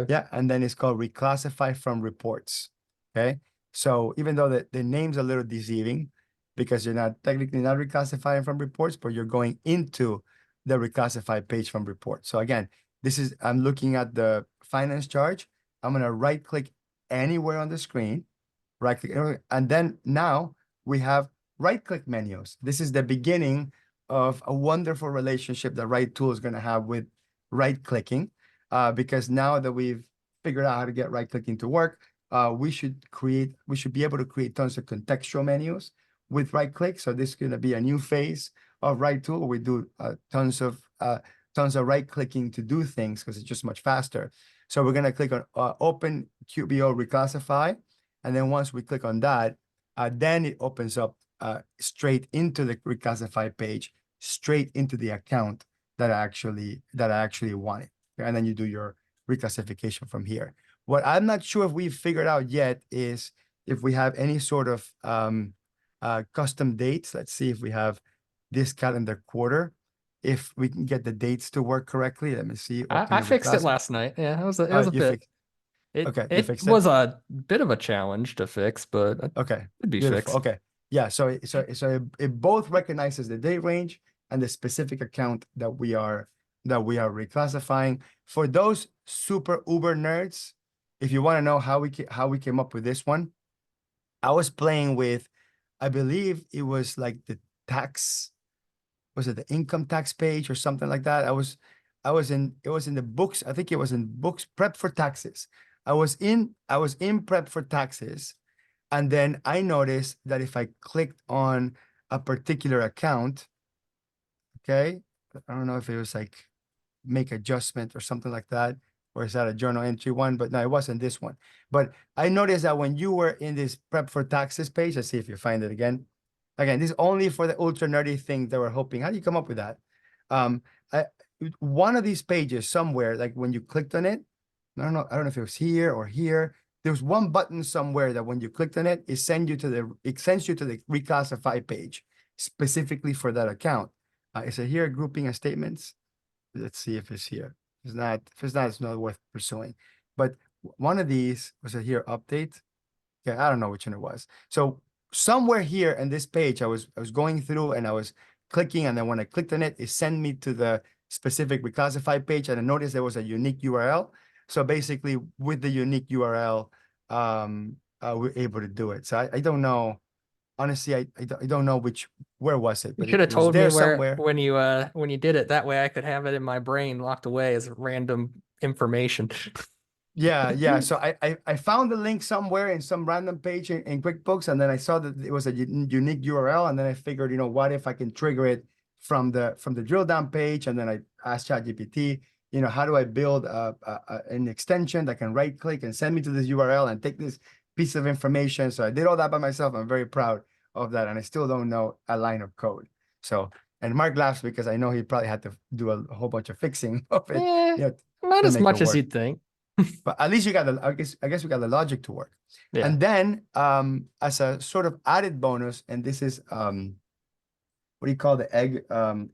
Yeah, and then it's called Reclassify from Reports. Okay. So even though the name's a little deceiving, because you're not technically not reclassifying from reports, but you're going into the reclassify page from reports. So again, I'm looking at the finance charge. I'm going to right click anywhere on the screen, right click, and then now we have right click menus. This is the beginning of a wonderful relationship that RightTool is going to have with right clicking, because now that we've figured out how to get right clicking to work, we should be able to create tons of contextual menus with right click. So this is going to be a new phase of RightTool. We do tons of right clicking to do things because it's just much faster. So we're going to click on Open QBO Reclassify. And then once we click on that, then it opens up straight into the reclassify page, straight into the account that I actually wanted. And then you do your reclassification from here. What I'm not sure if we've figured out yet is if we have any sort of custom dates. Let's see if we have this calendar quarter, if we can get the dates to work correctly. Let me see. I fixed it last night. Yeah, it was a You bit. fixed. Okay, you It fixed it. was a bit of a challenge to fix, but Okay, it'd be beautiful. fixed. Okay, yeah. So it both recognizes the date range and the specific account that we are reclassifying. For those super uber nerds, if you want to know how we came up with this one, I was playing with, I believe it was like the tax, was it the income tax page or something like that? It was in the books. I think it was in books, prep for taxes. I was in prep for taxes. And then I noticed that if I clicked on a particular account, okay, I don't know if it was like make adjustment or something like that, or is that a journal entry one? But no, it wasn't this one. But I noticed that when you were in this prep for taxes page, let's see if you find it again. Again, this is only for the ultra nerdy thing that we're hoping. How do you come up with that? One of these pages somewhere, like when you clicked on it, I don't know if it was here or here. There was one button somewhere that when you clicked on it, it sends you to the reclassify page specifically for that account. Is it here, grouping and statements? Let's see if it's here. If it's not, it's not worth pursuing. But one of these, was it here, update? Okay, I don't know which one it was. So somewhere here in this page, I was going through and I was clicking, and then when I clicked on it, it sent me to the specific reclassify page, and I noticed there was a unique URL. So basically, with the unique URL, we're able to do it. So I don't know. Honestly, I don't know where was it, You but should have it was told me there where somewhere. when you did it. That way I could have it in my brain locked away as random information. Yeah. So I found the link somewhere in some random page in QuickBooks, and then I saw that it was a unique URL, and then I figured, what if I can trigger it from the drill down page, and then I asked ChatGPT, how do I build an extension that can right click and send me to this URL and take this piece of information. So I did all that by myself. I'm very proud of that, and I still don't know a line of code. So, and Mark laughs because I know he probably had to do a whole bunch of fixing of it, Not to as make it much as work. you'd think. But at least you got I guess we got the logic to work. Yeah. And then as a sort of added bonus, and this is what do you call the egg?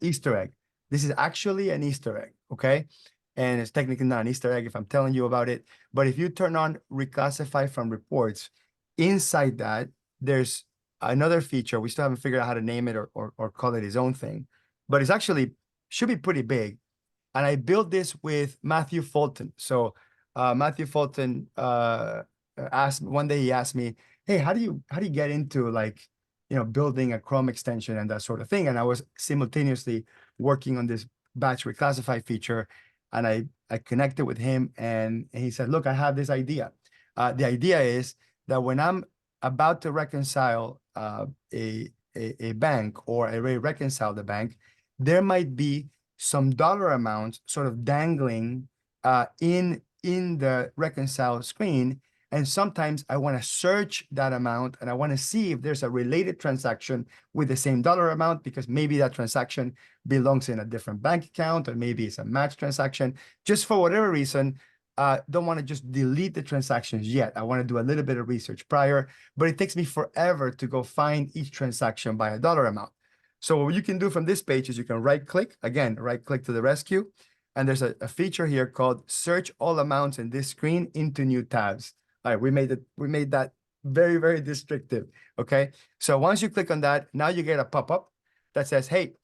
Easter egg. This is actually an Easter egg. Okay. and it's technically not an Easter egg if I'm telling you about it. But if you turn on reclassify from reports, inside that, there's another feature. We still haven't figured out how to name it or call it his own thing, but it's actually should be pretty big. And I built this with Matthew Fulton. So Matthew Fulton asked one day, he asked me, hey, how do you get into like, building a Chrome extension and that sort of thing? And I was simultaneously working on this batch reclassify feature. And I connected with him and he said, look, I have this idea. The idea is that when I'm about to reconcile a bank, or I already reconciled the bank, there might be some dollar amount sort of dangling in the reconcile screen. And sometimes I want to search that amount and I want to see if there's a related transaction with the same dollar amount, because maybe that transaction belongs in a different bank account, or maybe it's a match transaction. Just for whatever reason, don't want to just delete the transactions yet. I want to do a little bit of research prior, but it takes me forever to go find each transaction by a dollar amount. So what you can do from this page is you can right click to the rescue. And there's a feature here called search all amounts in this screen into new tabs. All right, we made that very, very descriptive. Okay. So once you click on that, now you get a pop-up that says, hey,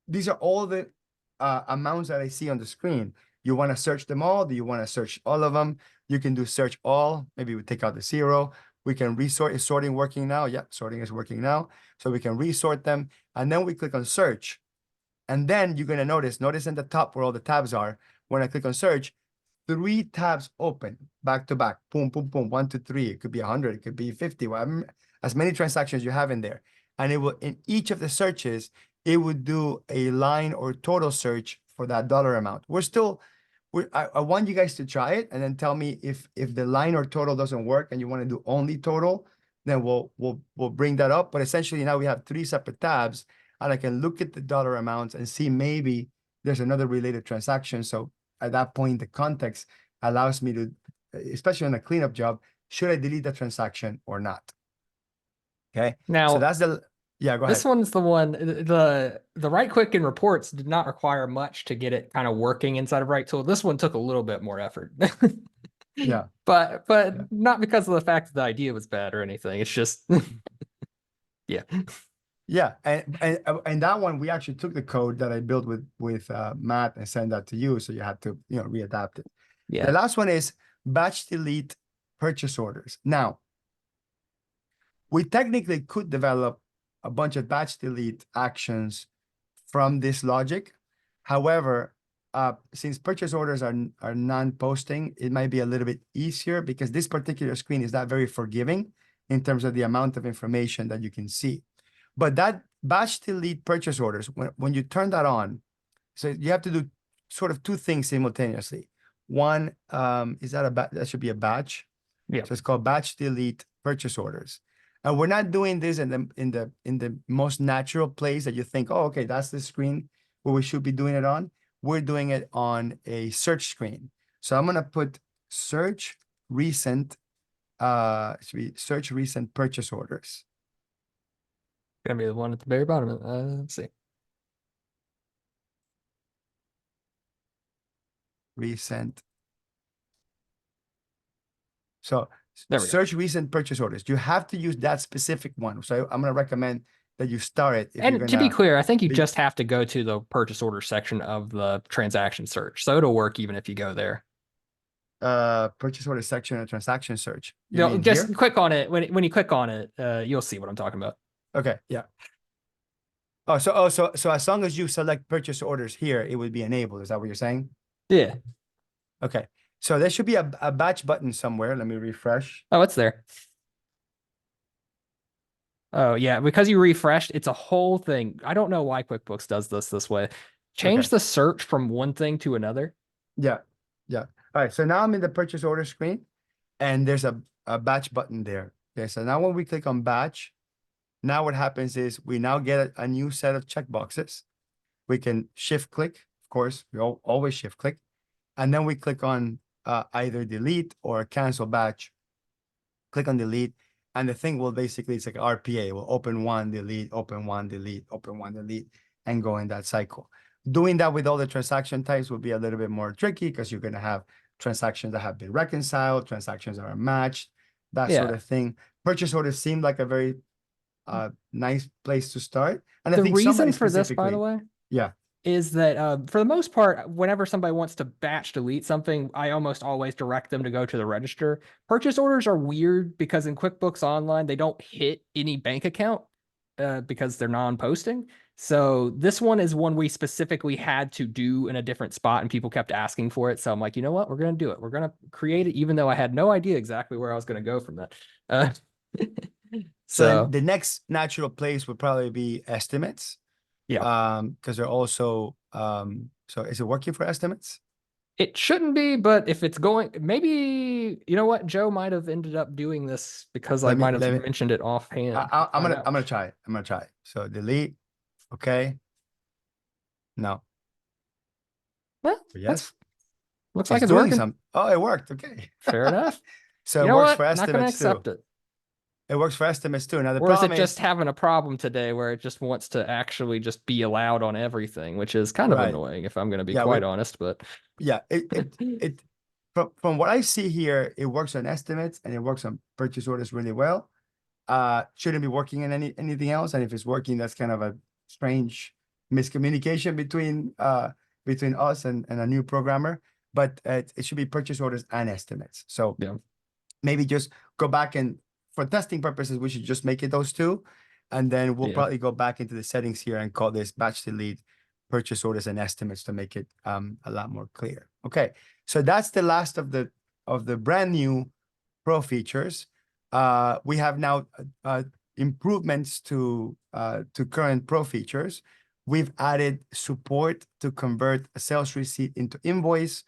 these are all the amounts that I see on the screen. You want to search them all? Do you want to search all of them? You can do search all. Maybe we take out the 0. We can resort. Is sorting working now? Yeah, sorting is working now. So we can resort them. And then we click on search. And then you're going to notice in the top where all the tabs are, when I click on search, 3 tabs open back to back. Boom, boom, boom. 1 to 3. It could be 100. It could be 50. As many transactions you have in there. And it will, in each of the searches, it would do a line or total search for that dollar amount. I want you guys to try it and then tell me if the line or total doesn't work and you want to do only total, then we'll bring that up. But essentially now we have 3 separate tabs, and I can look at the dollar amounts and see maybe there's another related transaction. So at that point, the context allows me to, especially on a cleanup job, should I delete the transaction or not? Okay. So Now, that's yeah, go ahead. this one's the one, the right click and reports did not require much to get it kind of working inside of RightTool. This one took a little bit more effort. Yeah. But Yeah. not because of the fact that the idea was bad or anything. It's just yeah. Yeah, and that one we actually took the code that I built with Matt and sent that to you, so you had to readapt it. Yeah. The last one is batch delete purchase orders. Now, we technically could develop a bunch of batch delete actions from this logic. However, since purchase orders are non-posting, it might be a little bit easier because this particular screen is not very forgiving in terms of the amount of information that you can see. But that batch delete purchase orders, when you turn that on, so you have to do sort of 2 things simultaneously. One, is that should be a batch. Yeah. So it's called batch delete purchase orders. And we're not doing this in the most natural place that you think, oh, okay, that's the screen where we should be doing it on. We're doing it on a search screen. So I'm gonna put search recent, should be search recent purchase orders. Gonna be the one at the very bottom. Let's see. Recent. So search recent purchase orders. You have to use that specific one. So I'm going to recommend that you start it. And to be clear, I think you just have to go to the purchase order section of the transaction search. So it'll work even if you go there. Purchase order section and transaction search. You just here? Click on it. When you click on it, you'll see what I'm talking about. Okay. Yeah. Oh, so as long as you select purchase orders here, it would be enabled. Is that what you're saying? Yeah. Okay. So there should be a batch button somewhere. Let me refresh. Oh, it's there. Oh, yeah. Because you refreshed, it's a whole thing. I don't know why QuickBooks does this way. Change the search from one thing to another. Yeah. Yeah. All right. So now I'm in the purchase order screen and there's a batch button there. Okay. So now when we click on batch, now what happens is we now get a new set of checkboxes. We can shift click. Of course, we always shift click. And then we click on either delete or cancel batch. Click on delete. And the thing will basically, it's like RPA. Will open one, delete, open one, delete, open one, delete, and go in that cycle. Doing that with all the transaction types will be a little bit more tricky because you're going to have transactions that have been reconciled, transactions that are matched, that sort Yeah. of thing. Purchase orders seem like a very nice place to start. And I The think somebody reason for this, by the specifically, way, yeah, is that for the most part, whenever somebody wants to batch delete something, I almost always direct them to go to the register. Purchase orders are weird because in QuickBooks Online, they don't hit any bank account because they're non-posting. So this one is one we specifically had to do in a different spot, and people kept asking for it. So I'm like, you know what? We're going to do it. We're going to create it, even though I had no idea exactly where I was going to go from that. Uh, so then so the next natural place would probably be estimates. yeah. Because they're also so is it working for estimates? It shouldn't be, but if it's going, maybe, you know what? Joe might have ended up doing this because I might have Let me mentioned it offhand. Let's find out. I'm gonna try it. I'm gonna try it. So delete. Okay. No. Well, Yes. looks like It's it's doing working. some. Oh, it worked. Okay. Fair enough. So You it know works for what? Not going to estimates too. accept it. It works for estimates too. Now the Or is problem it just is, having a problem today where it just wants to actually just be allowed on everything, which is kind of right. annoying if I'm going to be Yeah, we quite honest, but yeah, it from what I see here, it works on estimates and it works on purchase orders really well. Shouldn't be working in anything else. And if it's working, that's kind of a strange miscommunication between us and a new programmer. But it should be purchase orders and estimates. So yeah. maybe just go back and for testing purposes, we should just make it those two. And then we'll Yeah. probably go back into the settings here and call this batch delete purchase orders and estimates to make it a lot more clear. Okay, so that's the last of the brand new pro features. We have now improvements to current pro features. We've added support to convert a sales receipt into invoice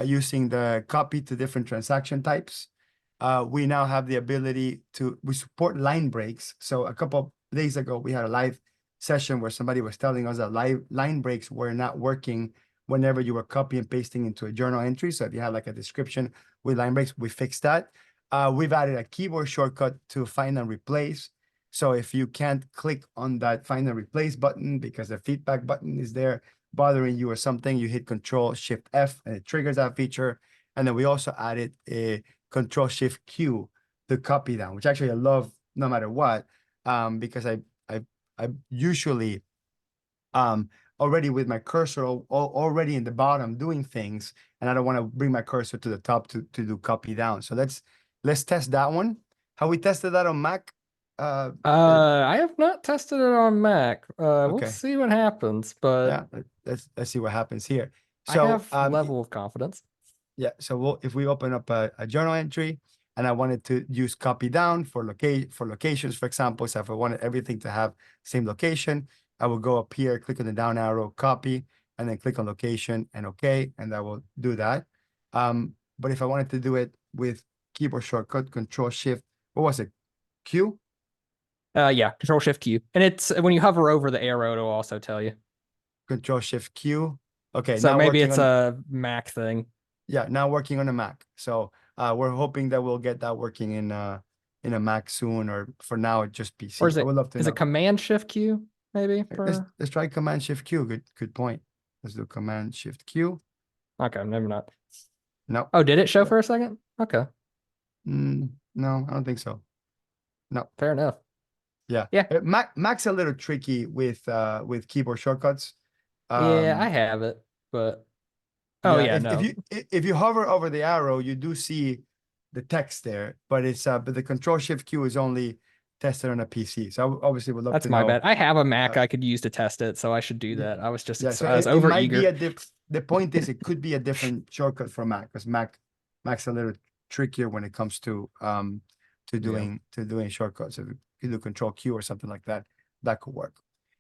using the copy to different transaction types. We now have the ability we support line breaks. So a couple of days ago, we had a live session where somebody was telling us that line breaks were not working whenever you were copy and pasting into a journal entry. So if you had like a description with line breaks, we fixed that. We've added a keyboard shortcut to find and replace. So if you can't click on that find and replace button because the feedback button is there bothering you or something, you hit Control Shift F and it triggers that feature. And then we also added a Control Shift Q to copy down, which actually I love no matter what, because I usually already with my cursor already in the bottom doing things, and I don't want to bring my cursor to the top to do copy down. So let's test that one. How we tested that on Mac? I have not tested it on Mac. We'll Okay, see what happens, but yeah, let's see what happens here. I So have level of confidence. yeah, so if we open up a journal entry and I wanted to use copy down for locations, for example, so if I wanted everything to have same location, I will go up here, click on the down arrow, copy, and then click on location and okay, and that will do that. But if I wanted to do it with keyboard shortcut, Control Shift, what was it? Q? Yeah, Control Shift Q. And it's when you hover over the arrow, it'll also tell you. Control Shift Q. Okay, So now maybe working it's on a Mac thing. yeah, now working on a Mac. So we're hoping that we'll get that working in a Mac soon, or for now, just Or PC. I would love to is it know. Command Shift Q, maybe for Let's try Command Shift Q. Good point. Let's do Command Shift Q. okay, maybe not. No, Oh, did it show for a second? Okay, no, I don't think so. No, fair enough. yeah, Yeah. Mac's a little tricky with keyboard shortcuts. Yeah, I Um, have it, but oh yeah, yeah, no. if you hover over the arrow, you do see the text there, but it's but the Control Shift Q is only tested on a PC. So I obviously would love That's to my know. bad. I have a Mac Uh, I could use to test it, so I should do yeah, that. I was just yeah. So I was it over might be eager. the point is it could be a different shortcut for Mac because Mac's a little trickier when it comes to Yeah. doing shortcuts. If you do Control Q or something like that, that could work.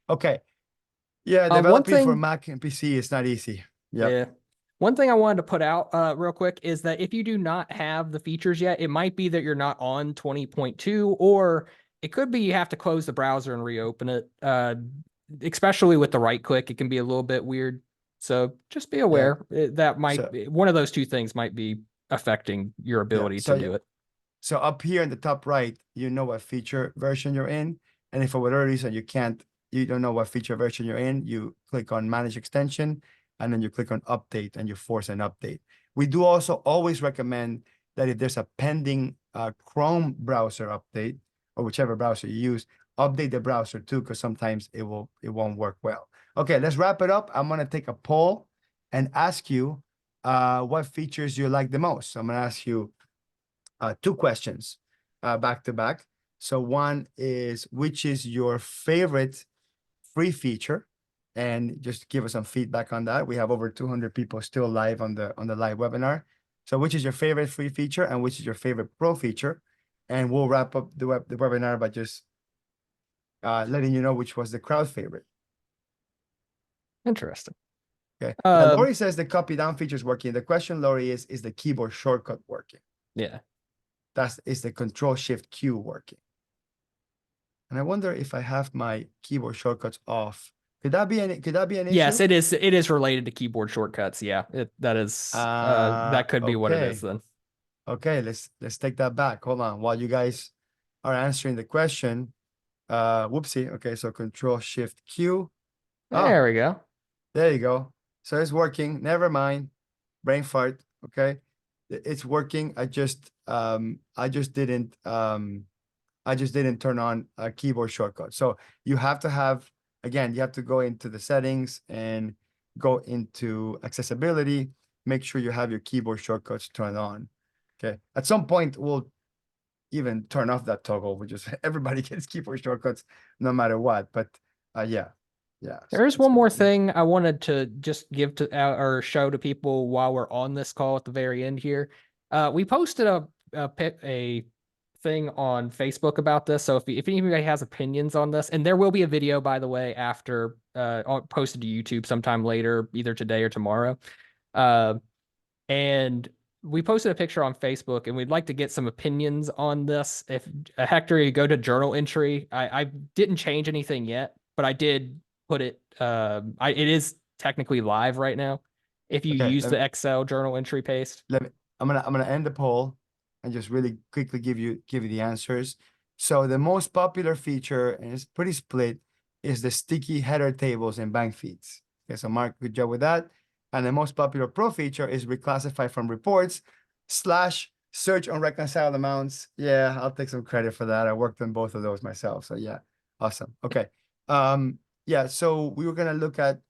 Okay. Yeah, One developing for thing, Mac and PC is not easy. Yep. yeah. One thing I wanted to put out real quick is that if you do not have the features yet, it might be that you're not on 20.2, or it could be you have to close the browser and reopen it. Especially with the right click, it can be a little bit weird. So just be Yeah. aware that might So one of those two things might be affecting your yeah. ability to do it. So up here in the top right, you know what feature version you're in. And if for whatever reason you can't you don't know what feature version you're in, you click on manage extension, and then you click on update and you force an update. We do also always recommend that if there's a pending Chrome browser update, or whichever browser you use, update the browser too, because sometimes it won't work well. Okay, let's wrap it up. I'm gonna take a poll and ask you what features you like the most. So I'm gonna ask you two questions back to back. So one is, which is your favorite free feature? And just give us some feedback on that. We have over 200 people still live on the live webinar. So which is your favorite free feature and which is your favorite pro feature? And we'll wrap up the webinar by just letting you know which was the crowd favorite. Interesting. Okay. Now, Lori says the copy down feature is working. The question, Lori, is the keyboard shortcut working? Yeah. Is the Control Shift Q working? And I wonder if I have my keyboard shortcuts off. Could that be an issue? Yes, it is. It is related to keyboard shortcuts. Yeah, that could be what it is then. Okay, let's take that back. Hold on. While you guys are answering the question, whoopsie. Okay, so Control Shift Q. There we go. There you go. So it's working. Never mind. Brain fart. Okay. It's working. I just didn't turn on a keyboard shortcut. So you have to have, again, you have to go into the settings and go into accessibility. Make sure you have your keyboard shortcuts turned on. Okay. At some point, we'll even turn off that toggle, which is everybody gets keyboard shortcuts no matter what. But yeah. There's one more thing I wanted to just give to or show to people while we're on this call at the very end here. We posted a thing on Facebook about this. So if anybody has opinions on this, and there will be a video, by the way, after posted to YouTube sometime later, either today or tomorrow. And we posted a picture on Facebook, and we'd like to get some opinions on this. If Hector, you go to journal entry, I didn't change anything yet, but I did put it. It is technically live right now. If you use the Excel journal entry paste, I'm gonna end the poll and just really quickly give you the answers. So the most popular feature, and it's pretty split, is the sticky header tables and bank feeds. Okay, so Mark, good job with that. And the most popular pro feature is reclassify from reports / search on reconciled amounts. Yeah, I'll take some credit for that. I worked on both of those myself. So yeah, awesome. Okay. Yeah, so we were gonna look at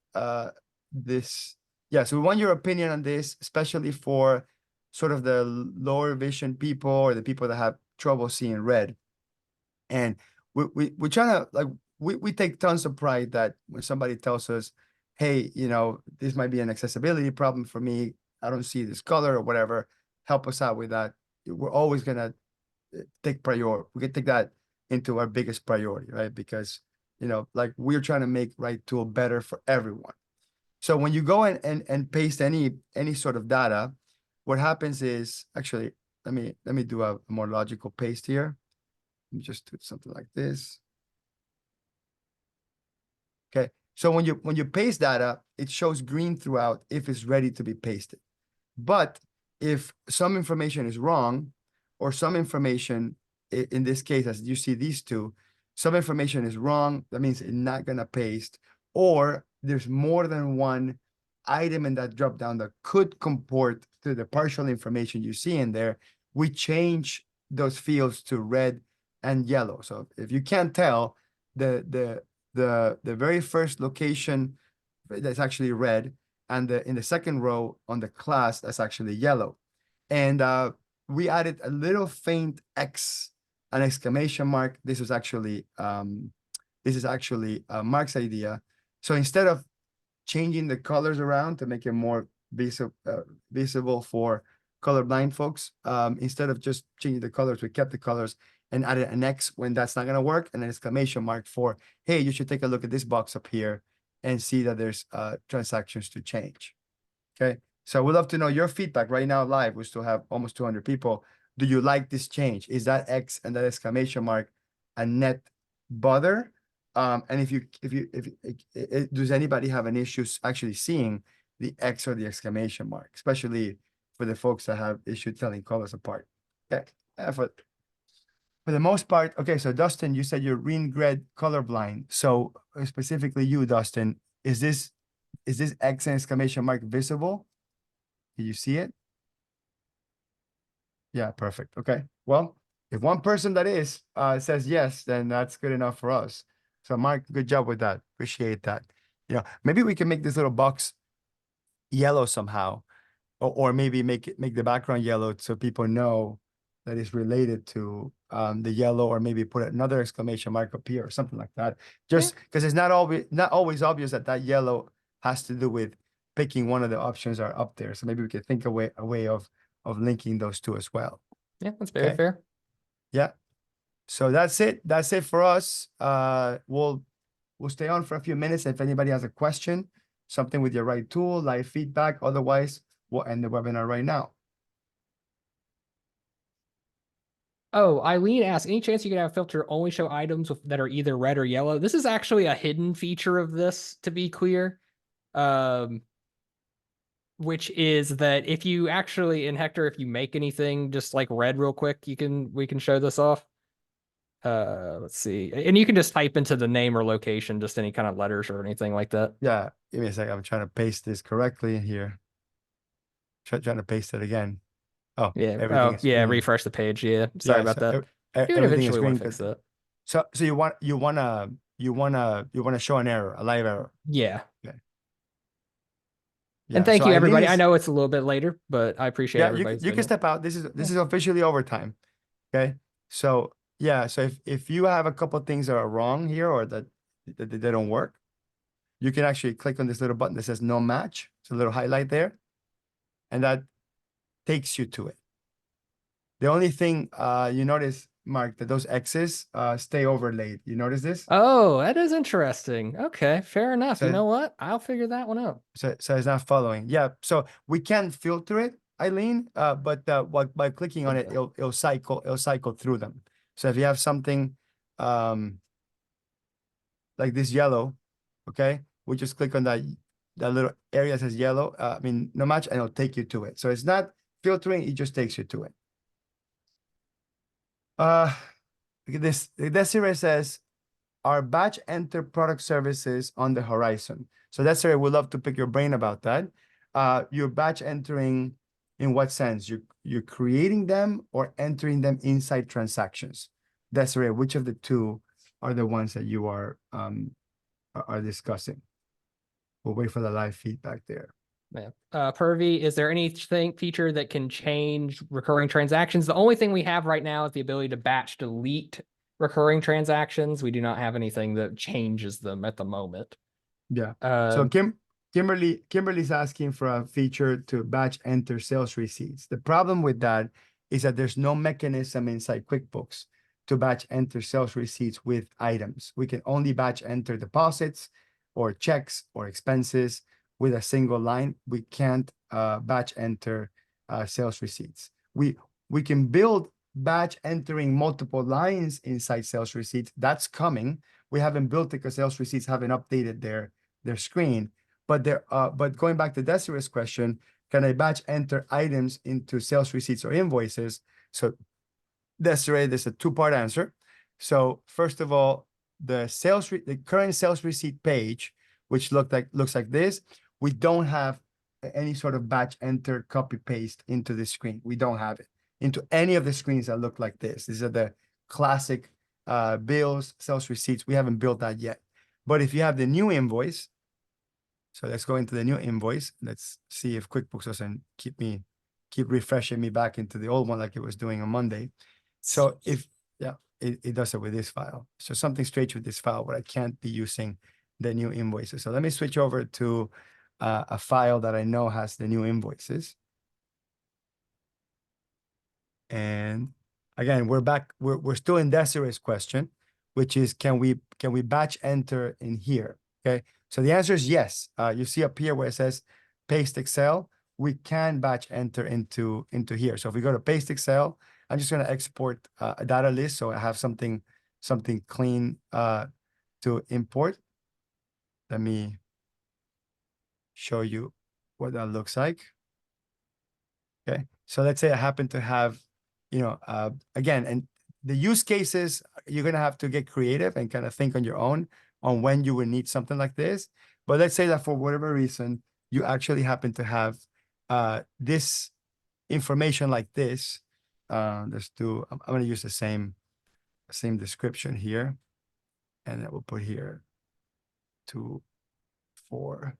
this. Yeah, so we want your opinion on this, especially for sort of the lower vision people or the people that have trouble seeing red. And we're trying to, we take tons of pride that when somebody tells us, hey, this might be an accessibility problem for me, I don't see this color or whatever, help us out with that. We're always gonna take priority. We can take that into our biggest priority, right? Because we're trying to make RightTool better for everyone. So when you go and paste any sort of data, what happens is, actually, let me do a more logical paste here. Let me just do something like this. Okay. So when you paste data, it shows green throughout if it's ready to be pasted. But if some information is wrong, or some information, in this case, as you see these two, some information is wrong, that means it's not gonna paste, or there's more than one item in that drop down that could comport to the partial information you see in there, we change those fields to red and yellow. So if you can't tell, the very first location that's actually red, and in the second row on the class that's actually yellow. And we added a little faint X, an exclamation mark. This is actually Mark's idea. So instead of changing the colors around to make it more visible for colorblind folks, instead of just changing the colors, we kept the colors and added an X when that's not going to work, and an exclamation mark for, hey, you should take a look at this box up here and see that there's transactions to change. Okay, so we'd love to know your feedback right now live. We still have almost 200 people. Do you like this change? Is that X and that exclamation mark a net bother? And does anybody have an issue actually seeing the X or the exclamation mark, especially for the folks that have issue telling colors apart? Okay, For the most part, okay, so Dustin, you said you're green red colorblind. So specifically you, Dustin, is this X and exclamation mark visible? Can you see it? Yeah, perfect. Okay. Well, if one person that is says yes, then that's good enough for us. So Mark, good job with that. Appreciate that. Maybe we can make this little box yellow somehow, or maybe make the background yellow so people know that it's related to the yellow, or maybe put another exclamation mark up here or something like that. Yeah. Just because it's not always obvious that yellow has to do with picking one of the options are up there. So maybe we could think a way of linking those two as well. Yeah, that's very Okay. fair. Yeah. So that's it. That's it for us. We'll stay on for a few minutes. If anybody has a question, something with your right tool, live feedback. Otherwise, we'll end the webinar right now. Oh, Eileen asked, any chance you could have a filter only show items that are either red or yellow? This is actually a hidden feature of this, to be clear. Which is that if you actually, in Hector, if you make anything just like red real quick, we can show this off. Let's see. And you can just type into the name or location, just any kind of letters or anything like that. Yeah, give me a second. I'm trying to paste this correctly here. Trying to paste it again. Oh, Yeah. everything Oh, is yeah. green. Refresh the page. Yeah. Sorry about that. You would Everything is eventually want green. to fix that. So you wanna show an error, a live error. Yeah. Okay. And Yeah. thank So you, Eileen everybody. I is, know it's a little bit later, but I appreciate yeah, you can everybody's doing it. step out. This is officially overtime. Okay. So yeah, so if you have a couple of things that are wrong here, or that they don't work, you can actually click on this little button that says no match. It's a little highlight there, and that takes you to it. The only thing you notice, Mark, that those X's stay overlaid. You notice this? Oh, that is interesting. Okay, fair enough. You So know what? I'll figure that one out. so it's not following. Yeah. So we can filter it, Eileen, but by clicking on it, it'll cycle through them. So if you have something like this yellow, okay, we just click on that little area that says yellow. No match, and it'll take you to it. So it's not filtering; it just takes you to it. Look at this. Desiree says, "Our batch enter product services on the horizon." So Desiree, we'd love to pick your brain about that. You're batch entering in what sense? You're creating them or entering them inside transactions? Desiree, which of the two are the ones that you are discussing? We'll wait for the live feedback there. Yeah. Pervy, is there anything feature that can change recurring transactions? The only thing we have right now is the ability to batch delete recurring transactions. We do not have anything that changes them at the moment. Yeah. So Kimberly's asking for a feature to batch enter sales receipts. The problem with that is that there's no mechanism inside QuickBooks to batch enter sales receipts with items. We can only batch enter deposits or checks or expenses with a single line. We can't batch enter sales receipts. We can build batch entering multiple lines inside sales receipts. That's coming. We haven't built it because sales receipts haven't updated their screen. But going back to Desiree's question, can I batch enter items into sales receipts or invoices? So Desiree, there's a two-part answer. So first of all, the current sales receipt page, which looks like this, we don't have any sort of batch enter copy paste into the screen. We don't have it into any of the screens that look like this. These are the classic bills, sales receipts. We haven't built that yet. But if you have the new invoice, so let's go into the new invoice. Let's see if QuickBooks doesn't keep refreshing me back into the old one like it was doing on Monday. So it does it with this file. So something strange with this file where I can't be using the new invoices. So let me switch over to a file that I know has the new invoices. And again, we're back. We're still in Desiree's question, which is can we batch enter in here? Okay. So the answer is yes. You see up here where it says paste Excel, we can batch enter into here. So if we go to paste Excel, I'm just going to export a data list so I have something clean to import. Let me show you what that looks like. Okay. So let's say I happen to have, again, and the use cases, you're gonna have to get creative and kind of think on your own on when you would need something like this. But let's say that for whatever reason, you actually happen to have this information like this. Let's do, I'm gonna use the same description here. And then we'll put here 2, 4.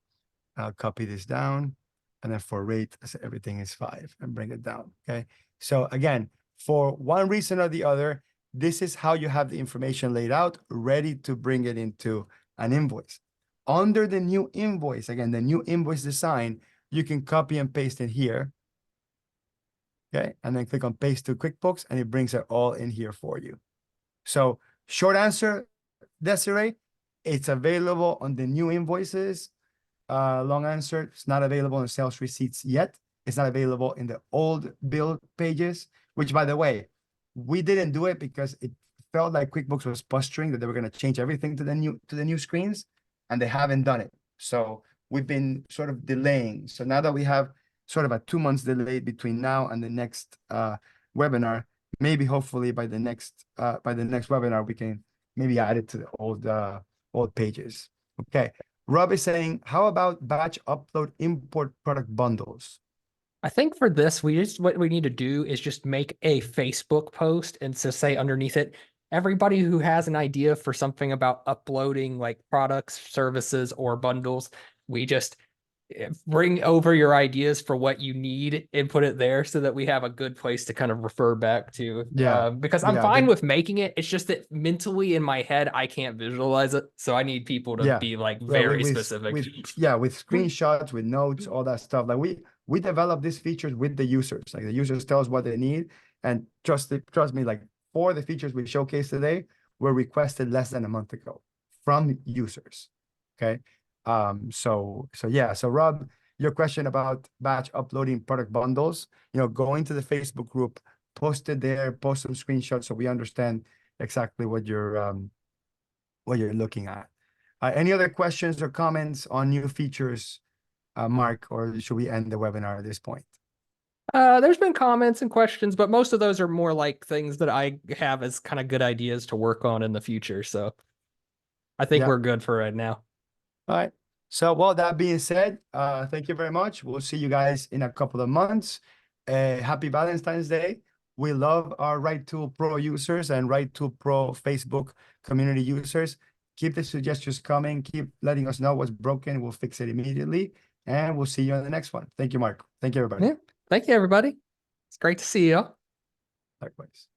I'll copy this down. And then for rate, everything is 5 and bring it down. Okay. So again, for one reason or the other, this is how you have the information laid out, ready to bring it into an invoice. Under the new invoice, again, the new invoice design, you can copy and paste it here. Okay. And then click on paste to QuickBooks and it brings it all in here for you. So short answer, Desiree, it's available on the new invoices. Long answer, it's not available in sales receipts yet. It's not available in the old bill pages, which by the way, we didn't do it because it felt like QuickBooks was posturing that they were going to change everything to the new screens, and they haven't done it. So we've been sort of delaying. So now that we have sort of a 2 months delay between now and the next webinar, maybe hopefully by the next webinar we can maybe add it to the old pages. Okay. Rob is saying, how about batch upload import product bundles? I think for this, what we need to do is just make a Facebook post and to say underneath it, everybody who has an idea for something about uploading like products, services, or bundles, we just bring over your ideas for what you need and put it there so that we have a good place to kind of refer back to. Yeah. Because I'm fine with making it. It's just that mentally in my head, I can't visualize it. So I need people to be like very specific. With screenshots, with notes, all that stuff. Like we develop these features with the users. Like the users tell us what they need. And trust me, like 4 of the features we showcased today were requested less than a month ago from users. Okay. So Rob, your question about batch uploading product bundles, go into the Facebook group, post it there, post some screenshots so we understand exactly what you're looking at. Any other questions or comments on new features, Mark, or should we end the webinar at this point? There's been comments and questions, but most of those are more like things that I have as kind of good ideas to work on in the future. So I think we're good for right now. All right. So, well, that being said, thank you very much. We'll see you guys in a couple of months. Happy Valentine's Day. We love our RightTool Pro users and RightTool Pro Facebook community users. Keep the suggestions coming. Keep letting us know what's broken. We'll fix it immediately. And we'll see you on the next one. Thank you, Mark. Thank you, everybody. Yeah. Thank you, everybody. It's great to see you. Likewise.